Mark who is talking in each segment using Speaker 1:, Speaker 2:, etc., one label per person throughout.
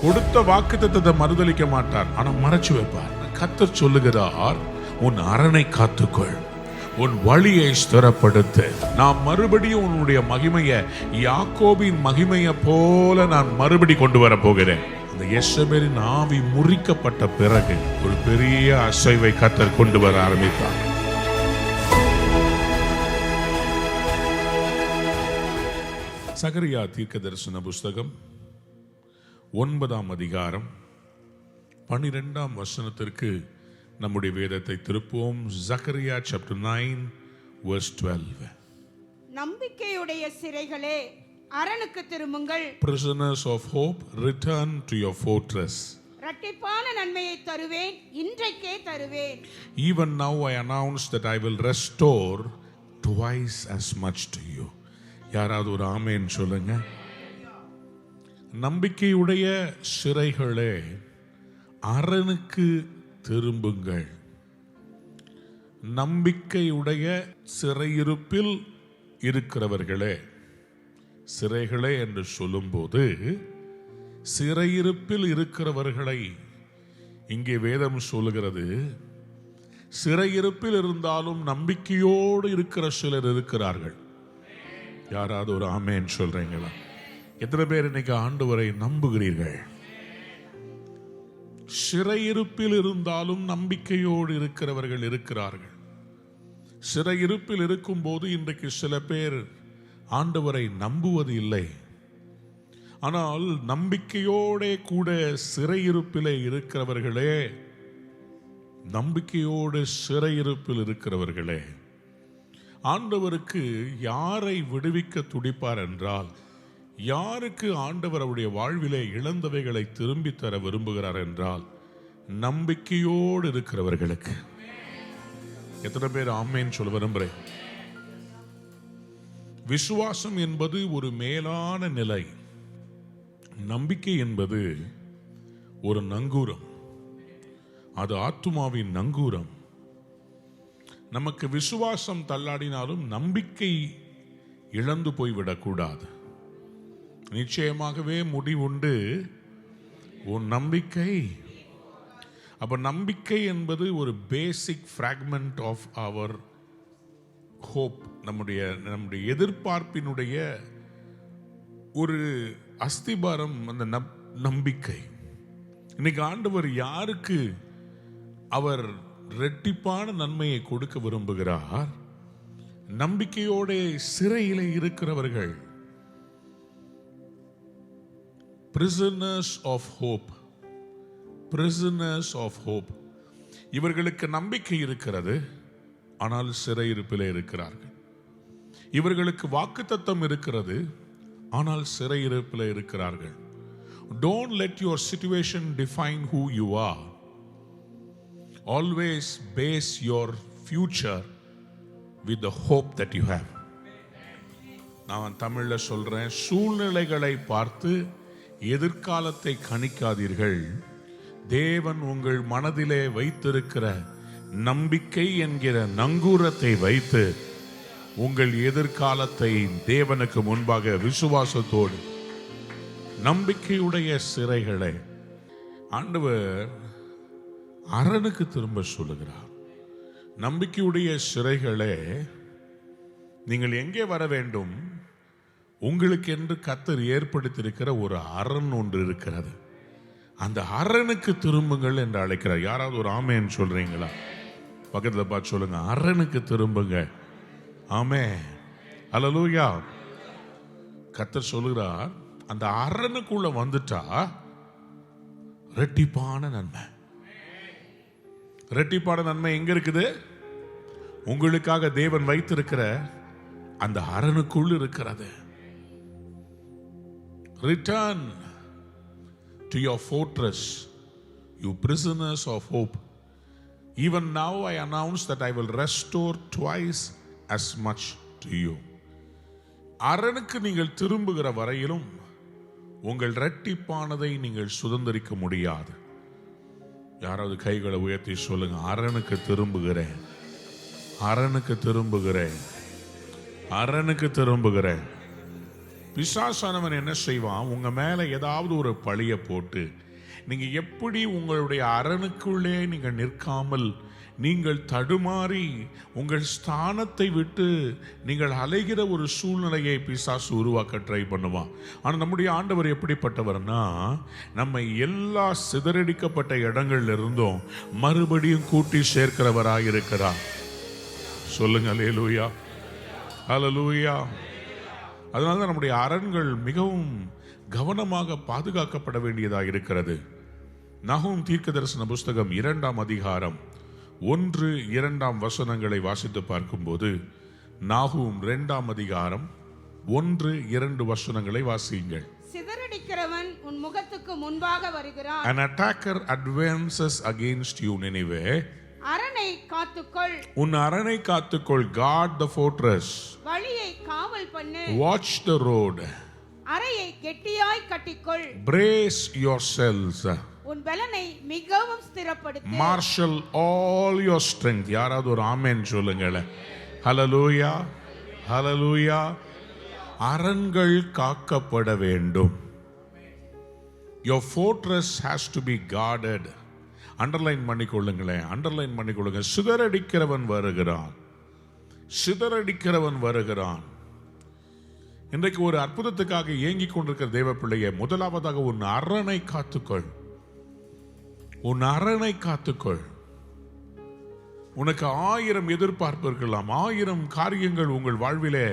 Speaker 1: கொடுத்த வாக்குத்தத்தத்தை மறுதலிக்க மாட்டார், ஆனா மறைச்சு வைப்பார். கர்த்தர் சொல்லுகிறார், உன் அரணை காத்துக்கொள், உன் வழியை ஸ்திரப்படுத்து. நான் மறுபடியும் உன்னுடைய மகிமையை, யாக்கோபின் மகிமையை போல நான் மறுபடி கொண்டு வர போகிறேன். அந்த யெசபேலின் ஆவி முறிக்கப்பட்ட பிறகு ஒரு பெரிய அசைவை கர்த்தர் கொண்டு வர ஆரம்பித்தார். சகரியா தீர்க்க தரிசன புஸ்தகம் 9ஆம் அதிகாரம் 12ஆம் வசனத்திற்கு நம்முடைய வேதத்தை திருப்புவோம். சகரியா chapter 9 verse 12.
Speaker 2: நம்பிக்கையுடைய சிறைகளே, அரணுக்கு திரும்புங்கள்.
Speaker 1: Prisoners of hope, return to your fortress.
Speaker 2: இரட்டிப்பான நன்மையை தருவேன், இன்றைக்கே தருவேன்.
Speaker 1: Even now I announce that I will restore twice as much to you. யாராவது ஒரு ஆமென் சொல்லுங்க. நம்பிக்கையுடைய சிறைகளே, அரணுக்கு திரும்புங்கள். நம்பிக்கையுடைய சிறையிருப்பில் இருக்கிறவர்களே, சிறைகளே என்று சொல்லும்போது சிறையிருப்பில் இருக்கிறவர்களை இங்கே வேதம் சொல்லுகிறது. சிறையிருப்பில் இருந்தாலும் நம்பிக்கையோடு இருக்கிற சிலர் இருக்கிறார்கள். யாராவது ஒரு ஆமென் சொல்றீங்களா? எத்தனை பேர் இன்னைக்கு ஆண்டவரை நம்புகிறீர்கள்? சிறையிருப்பில் இருந்தாலும் நம்பிக்கையோடு இருக்கிறவர்கள் இருக்கிறார்கள். சிறையிருப்பில் இருக்கும் போது இன்றைக்கு சில பேர் ஆண்டவரை நம்புவது இல்லை. ஆனால் நம்பிக்கையோட கூட சிறையிருப்பிலே இருக்கிறவர்களே, நம்பிக்கையோடு சிறையிருப்பில் இருக்கிறவர்களே, ஆண்டவருக்கு யாரை விடுவிக்க துடிப்பார் என்றால், யாருக்கு ஆண்டவர் அவருடைய வாழ்விலே இழந்தவைகளை திரும்பி தர விரும்புகிறார் என்றால், நம்பிக்கையோடு இருக்கிறவர்களுக்கு. எத்தனை பேர் ஆமென் சொல்ல விரும்புகிறேன்? விசுவாசம் என்பது ஒரு மேலான நிலை. நம்பிக்கை என்பது ஒரு நங்கூரம். அது ஆத்துமாவின் நங்கூரம். நமக்கு விசுவாசம் தள்ளாடினாலும் நம்பிக்கை இழந்து போய்விடக்கூடாது. நிச்சயமாகவே முடிவுண்டு உன் நம்பிக்கை. அப்ப நம்பிக்கை என்பது ஒரு பேசிக் ஃப்ராக்மெண்ட் ஆஃப் அவர் ஹோப். நம்முடைய எதிர்பார்ப்பினுடைய ஒரு அஸ்திபாரம் அந்த நம்பிக்கை. இன்னைக்கு ஆண்டவர் யாருக்கு அவர் இரட்டிப்பான நன்மையை கொடுக்க விரும்புகிறார்? நம்பிக்கையோட சிறையிலே இருக்கிறவர்கள், prisoners of hope, prisoners of hope. இவர்களுக்கு நம்பிக்கை இருக்கிறது, ஆனால் சிறையிருப்பிலே இருக்கிறார்கள். இவர்களுக்கு வாக்குத்தத்தம் இருக்கிறது, ஆனால் சிறையிருப்பிலே இருக்கிறார்கள். Don't let your situation define who you are. Always base your future with the hope that you have. நான் தமிழ்ல சொல்றேன், சூழ்நிலைகளை பார்த்து எதிர்காலத்தை கணிக்காதீர்கள். தேவன் உங்கள் மனதிலே வைத்திருக்கிற நம்பிக்கை என்கிற நங்கூரத்தை வைத்து உங்கள் எதிர்காலத்தை தேவனுக்கு முன்பாக விசுவாசத்தோடு, நம்பிக்கையுடைய சிறைகளை ஆண்டவர் அரணுக்கு திரும்ப சொல்லுகிறார். நம்பிக்கையுடைய சிறைகளே, நீங்கள் எங்கே வர வேண்டும்? உங்களுக்கு என்று கர்த்தர் ஏற்படுத்தியிருக்கிற ஒரு அரண் ஒன்று இருக்கிறது. அந்த அரணுக்கு திரும்புங்கள் என்று அழைக்கிறார். யாராவது ஒரு ஆமென் சொல்றீங்களா? பக்கத்தில் பார்த்து சொல்லுங்க, அரணுக்கு திரும்புங்க. ஆமென், அல்லேலூயா. கர்த்தர் சொல்லுகிறார், அந்த அரணுக்குள்ள வந்துட்டா இரட்டிப்பான நன்மை. இரட்டிப்பான நன்மை எங்க இருக்குது? உங்களுக்காக தேவன் வைத்திருக்கிற அந்த அரணுக்குள் இருக்கிறது. Return to your fortress, you prisoners of hope. Even now I announce that I will restore twice as much to you. அரணுக்கு நீங்கள் திரும்புகிற வரையிலும் உங்கள் இரட்டிப்பானதை நீங்கள் சுதந்திரிக்க முடியாது. யாராவது கைகளை உயர்த்தி சொல்லுங்க, அரணுக்கு திரும்புகிறேன், அரணுக்கு திரும்புகிறேன், அரணுக்கு திரும்புகிறேன். பிசாசானவன் என்ன செய்வான், உங்க மேல ஏதாவது ஒரு பழிய போட்டு நீங்க எப்படி உங்களுடைய அரணுக்குள்ளே நீங்க நிற்காமல் நீங்கள் தடுமாறி உங்கள் ஸ்தானத்தை விட்டு நீங்கள் அலைகிற ஒரு சூழ்நிலையை பிசாசு உருவாக்க ட்ரை பண்ணுவான். ஆனால் நம்முடைய ஆண்டவர் எப்படிப்பட்டவர்னா, நம்மை எல்லா சிதறடிக்கப்பட்ட இடங்கள்ல இருந்தும் மறுபடியும் கூட்டி சேர்க்கிறவராக இருக்கிறார். சொல்லுங்க அல்லேலூயா, அல்லேலூயா. அதனால தான் நம்முடைய அரண்கள் மிகவும் கவனமாக பாதுகாக்கப்பட வேண்டியதாக இருக்கிறது. நகூம் தீர்க்கதரிசன புஸ்தகம் 2ஆம் அதிகாரம் 1-2 வசனங்களை வாசித்து பார்க்கும்போது, நாகூம் 2ஆம் அதிகாரம் 1-2 வசனங்களை வாசியுங்கள்.
Speaker 2: சிதறடிக்கிறவன் உன் முகத்துக்கு முன்பாக வருகிறான்.
Speaker 1: An attacker advances against you, Nineveh.
Speaker 2: அரணை காத்துக்கொள்.
Speaker 1: உன் அரணை காத்துக்கொள். Guard the fortress.
Speaker 2: வழியை காவல் பண்ணு.
Speaker 1: Watch the road.
Speaker 2: அறையை கெட்டியாய் கட்டிக்கொள்.
Speaker 1: Brace yourselves.
Speaker 2: உன் பலனை மிகவும் ஸ்திரப்படுத்து.
Speaker 1: Marshal all your strength. யாராவது ஒரு ஆமென் சொல்லுங்களேன். ஹல்லேலூயா, ஹல்லேலூயா. அரண்கள் காக்கப்பட வேண்டும். Your fortress has to be guarded. Underline பண்ணிக்கொள்ளுங்களேன், அண்டர்லைன் பண்ணிக்கொள்ளுங்க. சிதறடிக்கிறவன் வருகிறான், சிதறடிக்கிறவன் வருகிறான். இன்றைக்கு ஒரு அற்புதத்துக்காக ஏங்கிக் கொண்டிருக்கிற தேவ பிள்ளையை, முதலாவதாக உன் அரணை காத்துக்கொள். உன் அரணை காத்துக்கொள். உனக்கு 1000 எதிர்பார்ப்பு இருக்கலாம், 1000 காரியங்கள் உங்கள் வாழ்விலே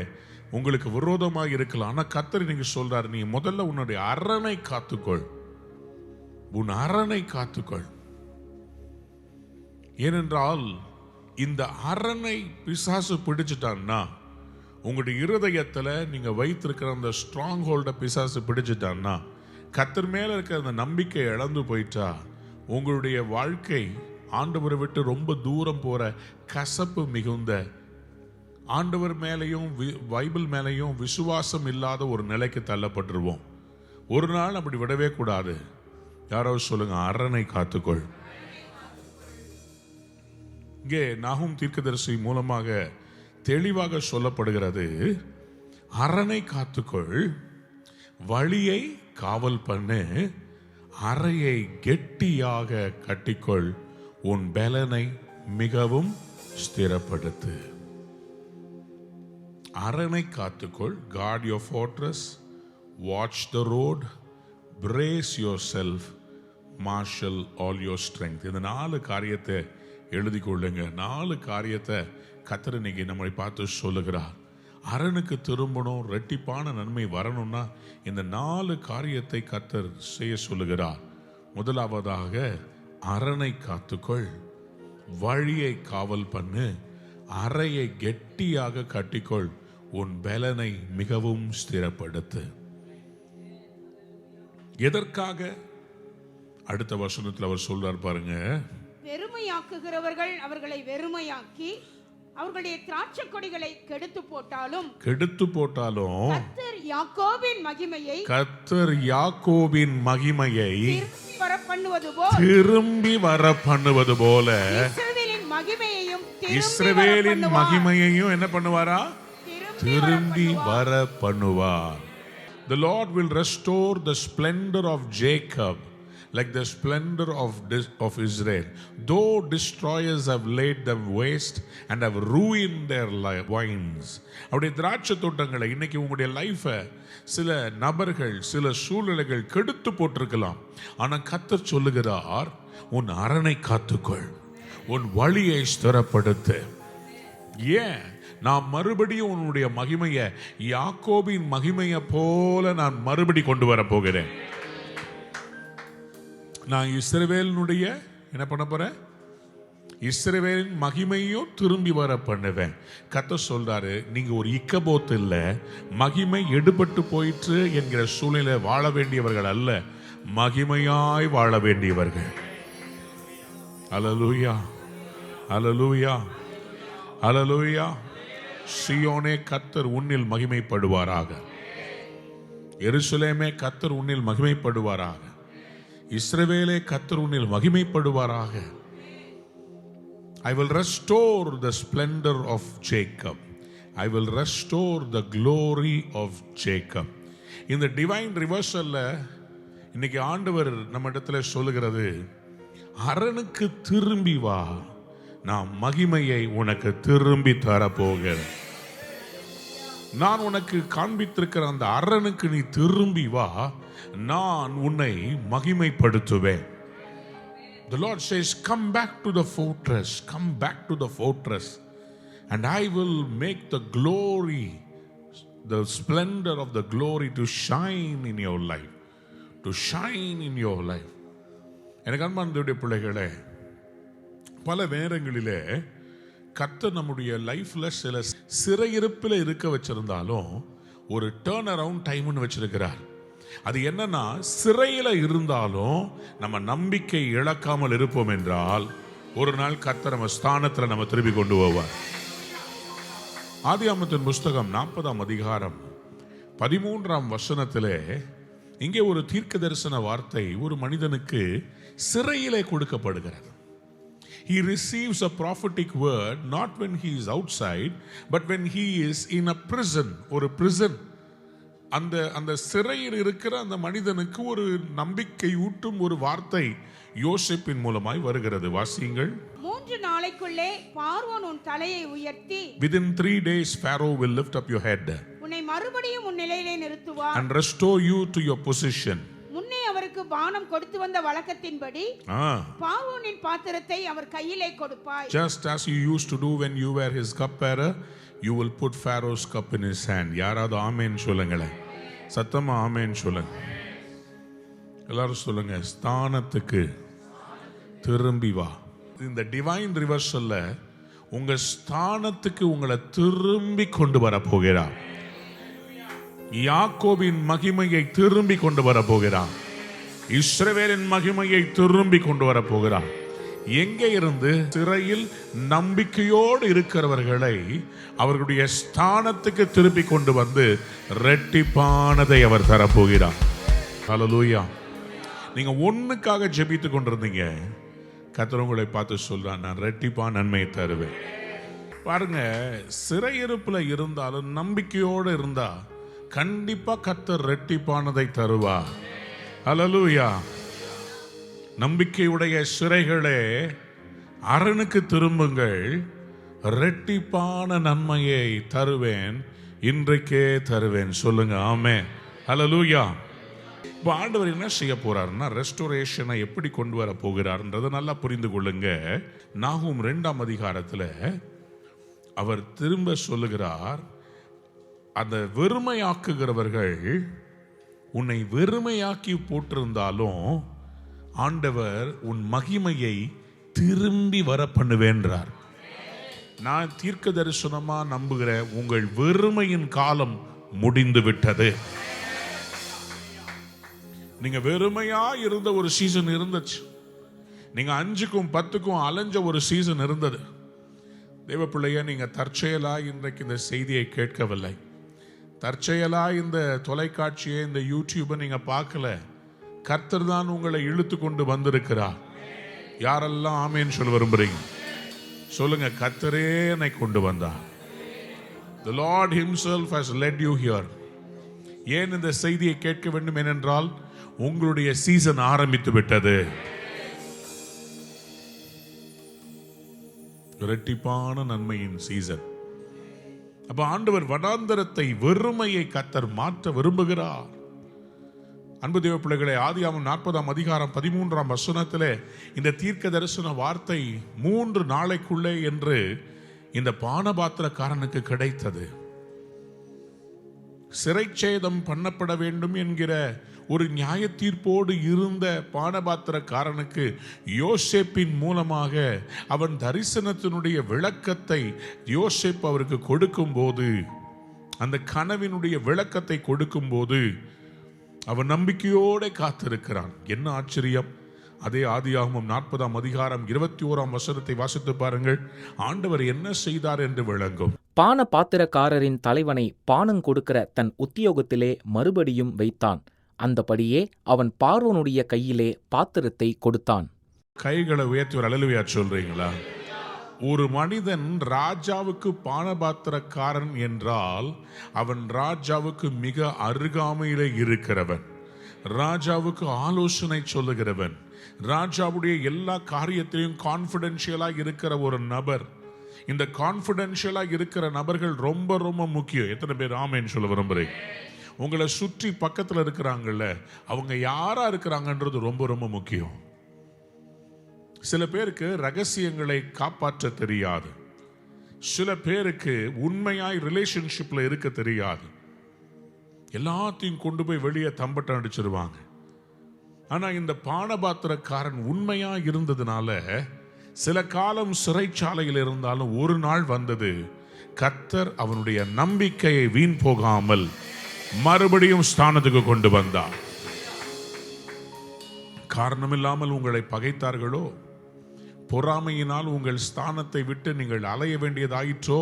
Speaker 1: உங்களுக்கு விரோதமாக இருக்கலாம். ஆனா கர்த்தர் நீங்க சொல்றாரு, நீ முதல்ல உன்னுடைய அரணை காத்துக்கொள். உன் அரணை காத்துக்கொள். ஏனென்றால் இந்த அரணை பிசாசு பிடிச்சிட்டான்னா, உங்களுடைய இருதயத்துல நீங்க வைத்திருக்கிற அந்த ஸ்ட்ராங் ஹோல்ட பிசாசு பிடிச்சிட்டான்னா, கர்த்தர் மேல இருக்கிற அந்த நம்பிக்கை இழந்து போயிட்டா, உங்களுடைய வாழ்க்கை ஆண்டவரை விட்டு ரொம்ப தூரம் போற கசப்பு மிகுந்த, ஆண்டவர் மேலையும் பைபிள் மேலையும் விசுவாசம் இல்லாத ஒரு நிலைக்கு தள்ளப்பட்டுருவோம். ஒரு நாள் அப்படி விடவே கூடாது. யாராவது சொல்லுங்க, அரணை காத்துக்கொள். இங்கே நாகூம் தீர்க்கதரிசி மூலமாக தெளிவாக சொல்லப்படுகிறது, அரணை காத்துக்கொள், வழியை காவல் பண்ணு, அறையை கெட்டியாக கட்டிக்கொள், உன் பலனை மிகவும் ஸ்திரப்படுத்து. அரணை காத்துக்கொள். Guard your fortress, watch the road, brace yourself, marshal all your strength. இந்த 4 காரியத்தை எழுதி கொள்ளுங்க. 4 காரியத்தை கர்த்தர் இன்னைக்கு நம்மை பார்த்து சொல்லுகிறார். அரணுக்கு திரும்பணும், ரெட்டிப்பான நன்மை வரணும்னா இந்த 4 காரியத்தை கர்த்தர் செய்ய சொல்லுகிறார். முதலாவதாக அரணை காத்துக்கொள், வழியை காவல் பண்ணு, அறையை கெட்டியாக கட்டிக்கொள், உன் பலனை மிகவும் ஸ்திரப்படுத்து. எதற்காக? அடுத்த வசனத்தில் அவர் சொல்றார் பாருங்க,
Speaker 2: வெறுமையாக்குகிறவர்கள் அவர்களை வெறுமையாக்கி அவர்களுடைய திராட்சை கொடிகளை கெடுத்து போட்டாலும் கர்த்தர் யாக்கோபின் மகிமையை
Speaker 1: திரும்பி வர பண்ணுவது போல
Speaker 2: இஸ்ரவேலின் மகிமையையும்
Speaker 1: என்ன பண்ணுவாரா? திரும்பி வர பண்ணுவார். The Lord will restore the splendor of Jacob like the splendor of Israel. Though destroyers have laid them waste and have ruined their vines. அவருடைய திராட்சை தோட்டங்களை இன்னைக்கு உங்களுடைய லைஃபை சில நபர்கள், சில சூழ்நிலைகள் கெடுத்து போட்டிருக்கலாம். ஆனா கர்த்தர் சொல்லுகிறார், உன் அரணை காத்துக்கொள், உன் வழியை ஸ்திரப்படுத்து. ஏன்? நான் மறுபடியும் உன்னுடைய மகிமையை, யாக்கோபின் மகிமையை போல நான் மறுபடி கொண்டு வர போகிறேன். நான் இஸ்ரவேலினுடைய என்ன பண்ண போறேன்? இஸ்ரவேலின் மகிமையும் திரும்பி வர பண்ணுவேன். கர்த்தர் சொல்றாரு, நீங்க ஒரு இக்கபோத் இல்ல, மகிமை எடுபட்டு போயிற்று என்கிற சூழ்நிலை வாழ வேண்டியவர்கள் அல்ல, மகிமையாய் வாழ வேண்டியவர்கள். அல்லேலூயா, அல்லேலூயா, அல்லேலூயா. சீயோனே, கர்த்தர் உன்னில் மகிமைப்படுவாராக. எருசலேமே, கர்த்தர் உன்னில் மகிமைப்படுவாராக. இஸ்ரவேலே, கர்த்தர் உன்னில் மகிமைப்படுவாராக. I will restore the splendor of Jacob. I will restore the glory of Jacob. இந்த டிவைன் ரிவர்சல்ல இன்னைக்கு ஆண்டவர் நம்ம இடத்துல சொல்லுகிறது, அரணுக்கு திரும்பி வா, நான் மகிமையை உனக்கு திரும்பி தரப்போகிறேன். நான் உனக்கு காண்பித்திருக்கிற அந்த அரணுக்கு நீ திரும்பி வா, நான் உன்னை மகிமைப்படுத்துவேன். The Lord says, come back to the fortress, come back to the fortress, and I will make the glory, the splendor of the glory to shine in your life, to shine in your life. எனக்கு அன்பான பிள்ளைகளே, பல நேரங்களிலே கர்த்தர் நம்முடைய லைஃப்ல சில சிறையிருப்பில் இருக்க வச்சிருந்தாலும் ஒரு டர்ன் அரவுண்ட் டைம்னு வச்சிருக்கிறார். அது என்னன்னா, சிறையில இருந்தாலும் நம்ம நம்பிக்கை இழக்காமல் இருப்போம் என்றால் ஒரு நாள் கர்த்தர் நம்ம ஸ்தானத்துல நம்ம திருப்பி கொண்டு போவார். ஆதியாகமத்தின் புஸ்தகம் 40ஆம் அதிகாரம் 13ஆம் வசனத்திலே இங்கே ஒரு தீர்க்க தரிசன வார்த்தை ஒரு மனிதனுக்கு சிறையிலே கொடுக்கப்படுகிறது. He receives a prophetic word not when he is outside, but when he is in a prison. ஒரு prison. அந்த சிறையில் இருக்கிற அந்த மனிதனுக்கு ஒரு நம்பிக்கை ஊட்டும் ஒரு வார்த்தை யோசேப்பின் மூலமாய் வருகிறது. வாசியுங்கள்.
Speaker 2: 3 நாளைக்குள்ளே பார்வோன் உன் தலையை உயர்த்தி,
Speaker 1: within 3 days Pharaoh will lift up your head
Speaker 2: உன்னை மறுபடியும் உன் நிலையிலே நிறுத்துவார்
Speaker 1: and restore you to your position.
Speaker 2: முன்னே அவருக்கு பானம் கொடுத்து வந்த வழக்கத்தின்படி பார்வோனின் பாத்திரத்தை அவர் கையிலே கொடுப்பாய்.
Speaker 1: Just as you used to do when you were his cupbearer, you will put Pharaoh's cup in his hand. யாராவது ஆமென் சொல்லுங்களே, சத்தமா ஆமென் சொல்லுங்க. எல்லாரும் சொல்லுங்க, ஸ்தானத்துக்கு திரும்பி வா. இந்த டிவைன் ரிவர்சல்ல உங்க ஸ்தானத்துக்கு உங்களை திரும்பி கொண்டு வர போகிறார். யாக்கோபின் மகிமையை திரும்பி கொண்டு வர போகிறார். இஸ்ரவேலின் மகிமையை திரும்பி கொண்டு வர போகிறார். எங்கே இருந்து? சிறையில் நம்பிக்கையோடு இருக்கிறவர்களை அவர்களுடைய ஸ்தானத்துக்கு திருப்பி கொண்டு வந்து இரட்டிப்பானதை அவர் தரப்போகிறார். ஹல்லேலூயா. நீங்க ஒண்ணுக்காக ஜெபித்து கொண்டிருந்தீங்க, கர்த்தர் உங்களை பார்த்து சொல்றார், நான் இரட்டிப்பான நன்மையை தருவேன். பாருங்க, சிறையிருப்புல இருந்தாலும் நம்பிக்கையோடு இருந்தா கண்டிப்பா கர்த்தர் இரட்டிப்பானதை தருவார். ஹல்லேலூயா. நம்பிக்கையுடைய சிறைகளே, அரணுக்கு திரும்புங்கள், இரட்டிப்பான நன்மையை தருவேன், இன்றைக்கே தருவேன். சொல்லுங்க ஆமென். ஹல்லேலூயா. இப்போ ஆண்டவர் என்ன செய்ய போறாருன்னா, ரெஸ்டோரேஷனை எப்படி கொண்டு வர போகிறார்ன்றதை நல்லா புரிந்து கொள்ளுங்க. நாகூம் 2ஆம் அதிகாரத்தில் அவர் திரும்ப சொல்லுகிறார், அந்த வெறுமையாக்குகிறவர்கள் உன்னை வெறுமையாக்கி போட்டிருந்தாலும் ஆண்டவர் உன் மகிமையை திரும்பி வர பண்ணுவேன்றார். நான் தீர்க்க தரிசனமா நம்புகிற உங்கள் வெறுமையின் காலம் முடிந்து விட்டது. நீங்க வெறுமையா இருந்த ஒரு சீசன் இருந்துச்சு. நீங்க 5க்கும் 10க்கும் அலைஞ்ச ஒரு சீசன் இருந்தது. தேவ பிள்ளைய, நீங்க தற்செயலா இன்றைக்கு இந்த செய்தியை கேட்கவில்லை. தற்செயலா இந்த தொலைக்காட்சியை, இந்த யூடியூபை நீங்க பார்க்கல. கர்த்தர் தான் உங்களை இழுத்து கொண்டு வந்திருக்கிறார். யாரெல்லாம் ஆமென் சொல்ல விரும்புறீங்க சொல்லுங்க. கர்த்தரே என்னை கொண்டு வந்தார். The Lord himself has led you here. ஏன் இந்த செய்தியை கேட்க வேண்டும்? ஏனென்றால் உங்களுடைய சீசன் ஆரம்பித்து விட்டது. இரட்டிப்பான நன்மையின் சீசன். அப்ப ஆண்டவர் வனாந்தரத்தை, வெறுமையை கர்த்தர் மாற்ற விரும்புகிறார். அன்பு தேவ பிள்ளைகளே, ஆதியாகமம் 40ஆம் அதிகாரம் 13ஆம் வசனத்திலே இந்த தீர்க்க தரிசன வார்த்தை 3 நாளைக்குள்ளே என்று இந்த பானபாத்திரக்காரனுக்கு கிடைத்தது. சிறைச்சேதம் பண்ணப்பட வேண்டும் என்கிற ஒரு நியாய தீர்ப்போடு இருந்த பானபாத்திரக்காரனுக்கு யோசேப்பின் மூலமாக அவன் தரிசனத்தினுடைய விளக்கத்தை யோசேப் அவருக்கு கொடுக்கும் போது, அந்த கனவினுடைய விளக்கத்தை கொடுக்கும் போது அவன் நம்பிக்கையோடு காத்திருக்கிறான். என்ன ஆச்சரியம்! அதே ஆதியாகமம் 40ஆம் அதிகாரம் 21ஆம் வசனத்தை வாசித்து பாருங்கள். ஆண்டவர் என்ன செய்தார் என்று விளங்கும்.
Speaker 3: பான பாத்திரக்காரரின் தலைவனை பானம் கொடுக்கிற தன் உத்தியோகத்திலே மறுபடியும் வைத்தான். அந்தபடியே அவன் பார்வோனுடைய கையிலே பாத்திரத்தை கொடுத்தான்.
Speaker 1: கைகளை உயர்த்தி ஒரு அல்லேலூயா சொல்றீங்களா? ஒரு மனிதன் ராஜாவுக்கு பானபாத்திரக்காரன் என்றால் அவன் ராஜாவுக்கு மிக அருகாமையிலே இருக்கிறவன், ராஜாவுக்கு ஆலோசனை சொல்லுகிறவன், ராஜாவுடைய எல்லா காரியத்திலையும் கான்பிடென்ஷியலா இருக்கிற ஒரு நபர். இந்த கான்பிடென்ஷியலா இருக்கிற நபர்கள் ரொம்ப ரொம்ப முக்கியம். எத்தனை பேர் ஆமென் சொல்ல விரும்புறீங்க? உங்களை சுற்றி பக்கத்தில் இருக்கிறாங்கல்ல, அவங்க யாரா இருக்கிறாங்கன்றது ரொம்ப ரொம்ப முக்கியம். சில பேருக்கு ரகசியங்களை காப்பாற்ற தெரியாது, சில பேருக்கு உண்மையாய் ரிலேஷன்ஷிப்ல இருக்க தெரியாது, எல்லாத்தையும் கொண்டு போய் வெளியே தம்பட்டம் அடிச்சிருவாங்க. ஆனா இந்த பானபாத்திரக்காரன் உண்மையா இருந்ததுனால சில காலம் சிறைச்சாலையில் இருந்தாலும் ஒரு நாள் வந்தது, கர்த்தர் அவனுடைய நம்பிக்கையை வீண் போகாமல் மறுபடியும் ஸ்தானத்துக்கு கொண்டு வந்தார். காரணமில்லாமல் உங்களை பகைத்தார்களோ, பொறாமையினால் உங்கள் ஸ்தானத்தை விட்டு நீங்கள் அலைய வேண்டியதாயிற்றோ,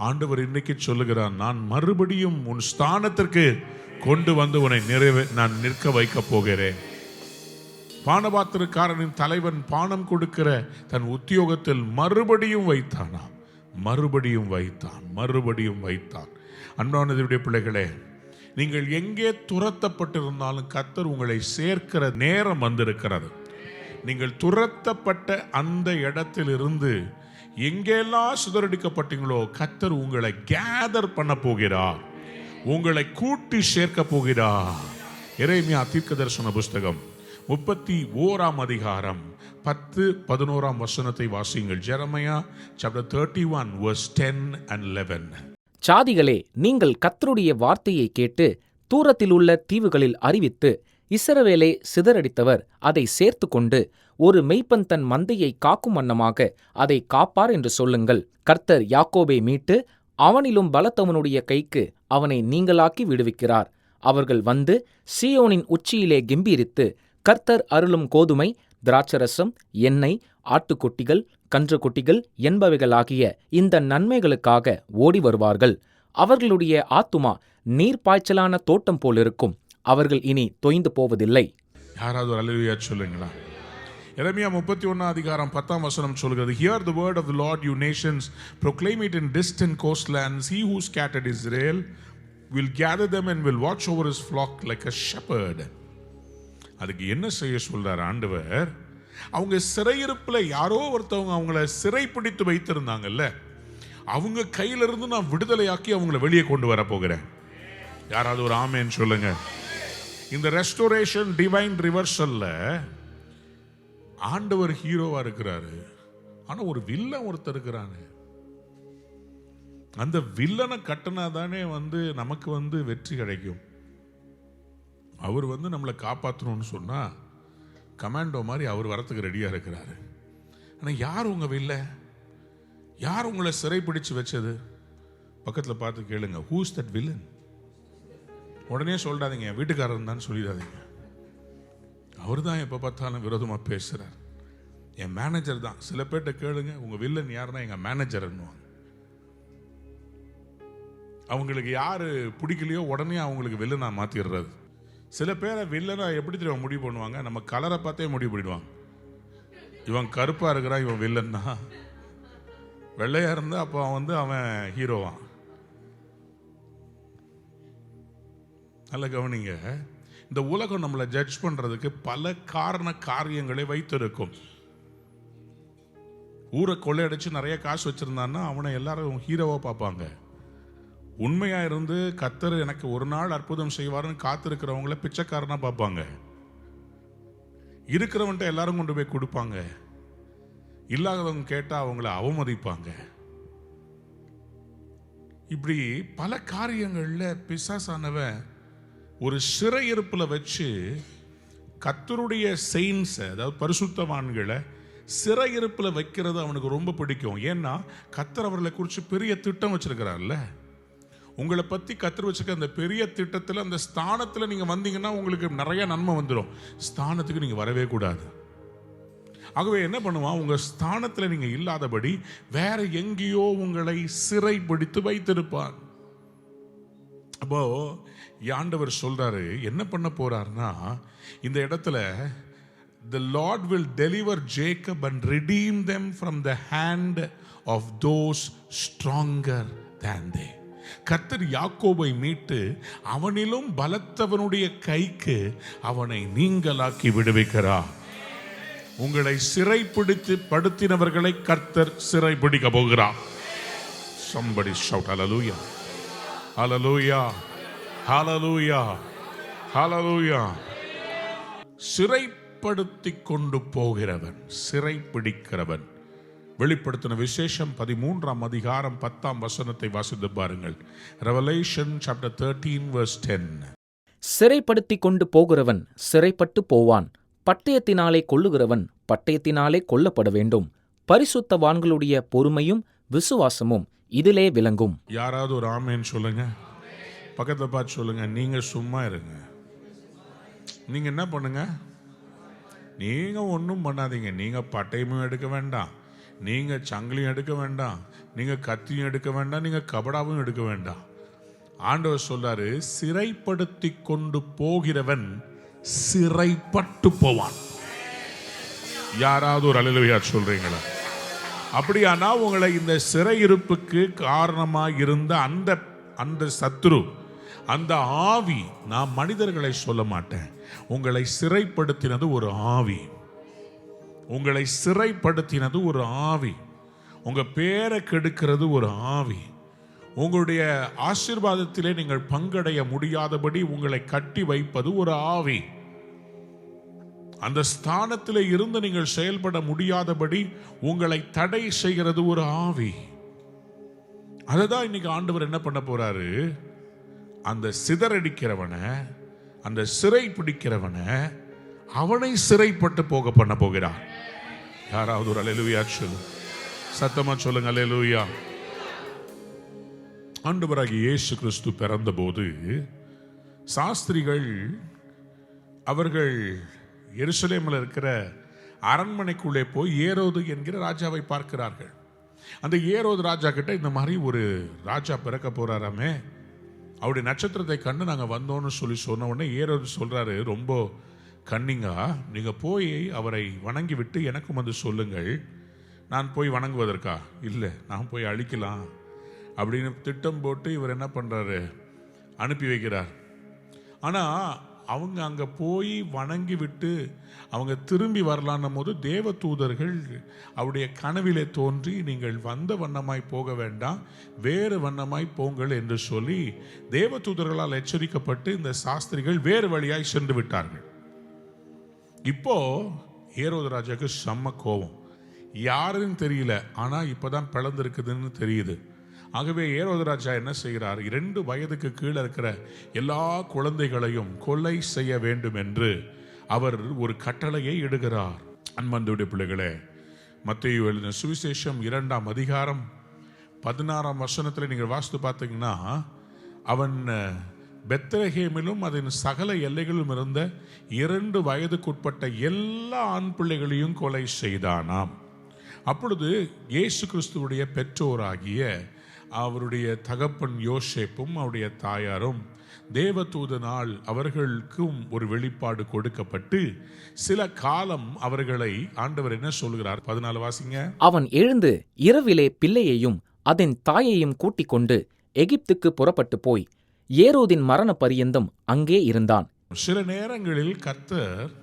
Speaker 1: ஆண்டவர் இன்னைக்கு சொல்லுகிறார், நான் மறுபடியும் உன் ஸ்தானத்திற்கு கொண்டு வந்து உன்னை நான் நிற்க வைக்க போகிறேன். பானபாத்திரக்காரனின் தலைவன் பானம் கொடுக்கிற தன் உத்தியோகத்தில் மறுபடியும் வைத்தான். அன்பானதுடைய பிள்ளைகளே, நீங்கள் எங்கே துரத்தப்பட்டிருந்தாலும் கர்த்தர் உங்களை சேர்க்கிற நேரம் வந்திருக்கிறது. நீங்கள் துரத்தப்பட்ட அந்த இடத்திலிருந்து எங்கெல்லாம் சிதறடிக்கப்பட்டீங்களோ கர்த்தர் உங்களை கேதர் பண்ண போகிறார், உங்களை கூட்டி சேர்க்க போகிறார். எரேமியா தீர்க்கதரிசன புஸ்தகம் 31ஆம் அதிகாரம் 10-11 வசனத்தை வாசியுங்கள். Jeremiah chapter 31 verse 10 and 11.
Speaker 3: சாதிகளே, நீங்கள் கர்த்தருடைய வார்த்தையை கேட்டு தூரத்தில் உள்ள தீவுகளில் அறிவித்து, இஸ்ரவேலை சிதறடித்தவர் அதை சேர்த்து கொண்டு ஒரு மெய்ப்பன் தன் மந்தையை காக்கும் வண்ணமாக அதை காப்பார் என்று சொல்லுங்கள். கர்த்தர் யாக்கோபை மீட்டு அவனிலும் பலத்தவனுடைய கைக்கு அவனை நீங்களாக்கி விடுவிக்கிறார். அவர்கள் வந்து சீயோனின் உச்சியிலே கெம்பீரித்து, கர்த்தர் அருளும் கோதுமை, திராட்சரசம், எண்ணெய், ஆட்டுக்குட்டிகள், கன்றுக்குட்டிகள் என்பவைகளாகிய இந்த நன்மைகளுக்காக ஓடி வருவார்கள். அவர்களுடைய ஆத்துமா நீர்ப்பாய்ச்சலான தோட்டம் போலிருக்கும். அவர்கள் இனி தொய்ந்து போவதில்லை.
Speaker 1: யாராவது அல்லேலூயா சொல்லுங்களா? எரேமியா 31 அதிகாரம் 10 வசனம் சொல்கிறது, Hear the word of the Lord, you nations, proclaim it in distant coastlands. He who scattered Israel will gather them and will watch over his flock like a shepherd. அதுக்கு என்ன செய்ய சொல்றார் ஆண்டவர்? அவங்க சிறையிருப்புல யாரோ ஒருத்தவங்க அவங்கள சிறை பிடித்து வைத்திருந்தாங்கல்ல, அவங்க கையிலிருந்து நான் விடுதலையாக்கி அவங்கள வெளியே கொண்டு வர போகிறேன். யாராவது ஒரு ஆமென் சொல்லுங்க. இந்த ரெஸ்டோரேஷன் டிவைன் ரிவர்சல்ல ஆண்டவர் ஹீரோவா இருக்கிறாரு, ஆனா ஒரு வில்லன் ஒருத்தர் இருக்கிறாங்க. அந்த வில்லனை கட்டினா தானே நமக்கு வெற்றி கிடைக்கும். அவர் நம்மளை காப்பாற்றணும்னு சொன்னா கமாண்டோ மாதிரி அவர் வரத்துக்கு ரெடியா இருக்கிறாரு. ஆனா யார் உங்க வில்ல? யார் உங்களை சிறை பிடிச்சு வச்சது? பக்கத்துல பார்த்து கேளுங்க, ஹூஸ் தட் வில்லன்? உடனே சொல்றாதீங்க என் வீட்டுக்காரன் தான் சொல்லிடாதீங்க. அவர் தான் எப்போ பார்த்தாலும் விரோதமாக பேசுகிறார். என் மேனேஜர் தான். சில பேர்கிட்ட கேளுங்க, உங்கள் வில்லன் யாருன்னா எங்கள் மேனேஜர்ன்னுவாங்க. அவங்களுக்கு யார் பிடிக்கலையோ உடனே அவங்களுக்கு வில்லனா மாற்றிடுறது. சில பேரை வில்லனா எப்படி தெரியும் முடிவு பண்ணுவாங்க? நம்ம கலரை பார்த்தே முடிவு பண்ணிடுவாங்க. இவன் கருப்பாக இருக்கிறான், இவன் வில்லன் தான். வெள்ளையாக இருந்தால் அப்போ அவன் ஹீரோவான். நல்ல கவனிங்க, இந்த உலகம் நம்மளை ஜட்ஜ் பண்றதுக்கு பல காரியங்களை வைத்திருக்கும். ஊரை கொள்ளையடிச்சு நிறைய காசு வச்சிருந்தான்னா அவனை எல்லாரும் ஹீரோவா பார்ப்பாங்க. உண்மையா இருந்து கர்த்தர் எனக்கு ஒரு நாள் அற்புதம் செய்வாருன்னு காத்திருக்கிறவங்கள பிச்சைக்காரனா பார்ப்பாங்க. இருக்கிறவன்ட்ட எல்லாரும் கொண்டு போய் கொடுப்பாங்க, இல்லாதவங்க கேட்டா அவங்கள அவமதிப்பாங்க. இப்படி பல காரியங்கள்ல பிசாசானவன் ஒரு சிறையிருப்புல வச்சு கர்த்தருடைய செயின்ஸ், அதாவது பரிசுத்தவான்களை சிறையிருப்புல வைக்கிறது அவனுக்கு ரொம்ப பிடிக்கும். ஏன்னா கர்த்தர் அவர்களை குறித்து பெரிய திட்டம் வச்சிருக்கிறார்ல. உங்களை பத்தி கர்த்தர் வச்சிருக்க அந்த பெரிய திட்டத்தில் அந்த ஸ்தானத்தில் நீங்க வந்தீங்கன்னா உங்களுக்கு நிறைய நன்மை வந்துடும். ஸ்தானத்துக்கு நீங்க வரவே கூடாது. ஆகவே என்ன பண்ணுவான்? உங்க ஸ்தானத்தில் நீங்க இல்லாதபடி வேற எங்கேயோ உங்களை சிறைப்பிடித்து வைத்திருப்பான். அப்போ ஆண்டவர் சொல்றாரு, என்ன பண்ண போறாருன்னா, இந்த இடத்துல the Lord will deliver Jacob and redeem them from the hand of those stronger than they. கர்த்தர் யாக்கோபை மீட்டு அவனிலும் பலத்தவனுடைய கைக்கு அவனை நீங்களாக்கி விடுவிக்கிறார். உங்களை சிறைப்பிடித்து படுத்தினவர்களை கர்த்தர் சிறைப்பிடிக்க போகிறார். Somebody shout hallelujah. Hallelujah. Hallelujah. Hallelujah. சிறைப்படுத்தி கொண்டு போகிறவன், சிறைப்பிடிக்கிறவன். வெளிப்படுத்தின விசேஷம் 13ஆம் அதிகாரம் 10ஆம் வசனத்தை வாசித்து பாருங்கள். Revelation chapter 13 verse 10.
Speaker 3: சிறைப்படுத்தி கொண்டு போகிறவன் சிறைப்பட்டு போவான், பட்டயத்தினாலே கொல்லுகிறவன் பட்டயத்தினாலே கொல்லப்பட வேண்டும். பரிசுத்தவான்களுடைய பொறுமையும் விசுவாசமும் இதிலே விளங்கும்.
Speaker 1: யாராவது ஒரு ஆமேன் சொல்லுங்க. பக்கத்துல பார்த்து சொல்லுங்க, நீங்க சும்மா இருங்க. நீங்க என்ன பண்ணுங்க? நீங்க ஒன்றும் பண்ணாதீங்க. நீங்க பட்டயமும் எடுக்க வேண்டாம், நீங்க சங்கிலியும் எடுக்க வேண்டாம், நீங்க கத்தியும் எடுக்க வேண்டாம், நீங்க கபடாவும் எடுக்க வேண்டாம். ஆண்டவர் சொல்றாரு, சிறைப்படுத்தி கொண்டு போகிறவன் சிறைப்பட்டு போவான். யாராவது ஒரு அல்லேலூயா சொல்றீங்களா? அப்படியானா உங்களை இந்த சிறையிருப்புக்கு காரணமாக இருந்த அந்த சத்துரு, அந்த ஆவி, நான் மனிதர்களை சொல்ல மாட்டேன், உங்களை சிறைப்படுத்தினது ஒரு ஆவி. உங்களை சிறைப்படுத்தினது ஒரு ஆவி. உங்க பேரை கெடுக்கிறது ஒரு ஆவி. உங்களுடைய ஆசீர்வாதத்திலே நீங்கள் பங்கடைய முடியாதபடி உங்களை கட்டி வைப்பது ஒரு ஆவி. அந்த ஸ்தானத்திலே இருந்து நீங்கள் செயல்பட முடியாதபடி உங்களை தடை செய்கிறது ஒரு ஆவி. அதுதான் இன்னைக்கு ஆண்டவர் என்ன பண்ண போறாரு? அந்த சிதறடிக்கிறவனை, அந்த சிறை பிடிக்கிறவனை, அவனை சிறைப்பட்டு போக பண்ண போகிறார். யாராவது ஒரு அல்லேலூயா சொல்லுங்க, சத்தமா சொல்லுங்க அல்லேலூயா. ஆண்டவராகிய இயேசு கிறிஸ்து பிறந்தபோது சாஸ்திரிகள் அவர்கள் எருசலேமில் இருக்கிற அரண்மனைக்குள்ளே போய் ஏரோது என்கிற ராஜாவை பார்க்கிறார்கள். அந்த ஏரோது ராஜா கிட்ட இந்த மாதிரி ஒரு ராஜா பிறக்க போறாராமே, அவருடைய நட்சத்திரத்தை கண்டு நாங்கள் வந்தோன்னு சொன்ன உடனே ஏரோது சொல்றாரு, ரொம்ப கண்ணிங்கா, நீங்க போய் அவரை வணங்கி விட்டு எனக்கும் வந்து சொல்லுங்கள். நான் போய் வணங்குவதற்கா? இல்லை, நான் போய் அழிக்கலாம் அப்படின்னு திட்டம் போட்டு இவர் என்ன பண்றாரு? அனுப்பி வைக்கிறார். ஆனா அவங்க அங்க போய் வணங்கி விட்டு அவங்க திரும்பி வரலான்னும் போது தேவ தூதர்கள் அவருடைய கனவிலே தோன்றி, நீங்கள் வந்த வண்ணமாய் போக வேண்டாம், வேறு வண்ணமாய் போங்கள் என்று சொல்லி தேவ தூதர்களால் எச்சரிக்கப்பட்டு இந்த சாஸ்திரிகள் வேறு வழியாய் சென்று விட்டார்கள். இப்போ ஏரோது ராஜாக்கு செம்ம கோபம். யாருன்னு தெரியல, ஆனா இப்பதான் பிளந்திருக்குதுன்னு தெரியுது. ஆகவே ஏரோது ராஜா என்ன செய்கிறார்? 2 வயதுக்கு கீழே இருக்கிற எல்லா குழந்தைகளையும் கொலை செய்ய வேண்டும் என்று அவர் ஒரு கட்டளையை இடுகிறார். அன்பார்ந்த பிள்ளைகளே, மத்தேயு எழுதின சுவிசேஷம் 2ஆம் அதிகாரம் 16ஆம் வசனத்தில் நீங்கள் வாசித்து பார்த்தீங்கன்னா, அவன் பெத்லகேமிலும் அதன் சகல எல்லைகளிலும் இருந்த 2 வயதுக்குட்பட்ட எல்லா ஆண் பிள்ளைகளையும் கொலை செய்தானாம். அப்பொழுது இயேசு கிறிஸ்துவுடைய பெற்றோராகிய அவருடைய தகப்பன் யோசேப்பும் அவருடைய தாயாரும் தேவதூதனால் அவர்களுக்கும் ஒரு வெளிப்பாடு கொடுக்கப்பட்டு சில காலம் அவர்களை ஆண்டவர் என்ன சொல்கிறார்? 14 வாசிங்க.
Speaker 3: அவன் எழுந்து இரவிலே பிள்ளையையும் அதன் தாயையும் கூட்டிக் கொண்டு எகிப்துக்கு புறப்பட்டு போய் ஏரோதின் மரண பரியந்தம் அங்கே இருந்தான்.
Speaker 1: சில நேரங்களில் கர்த்தர்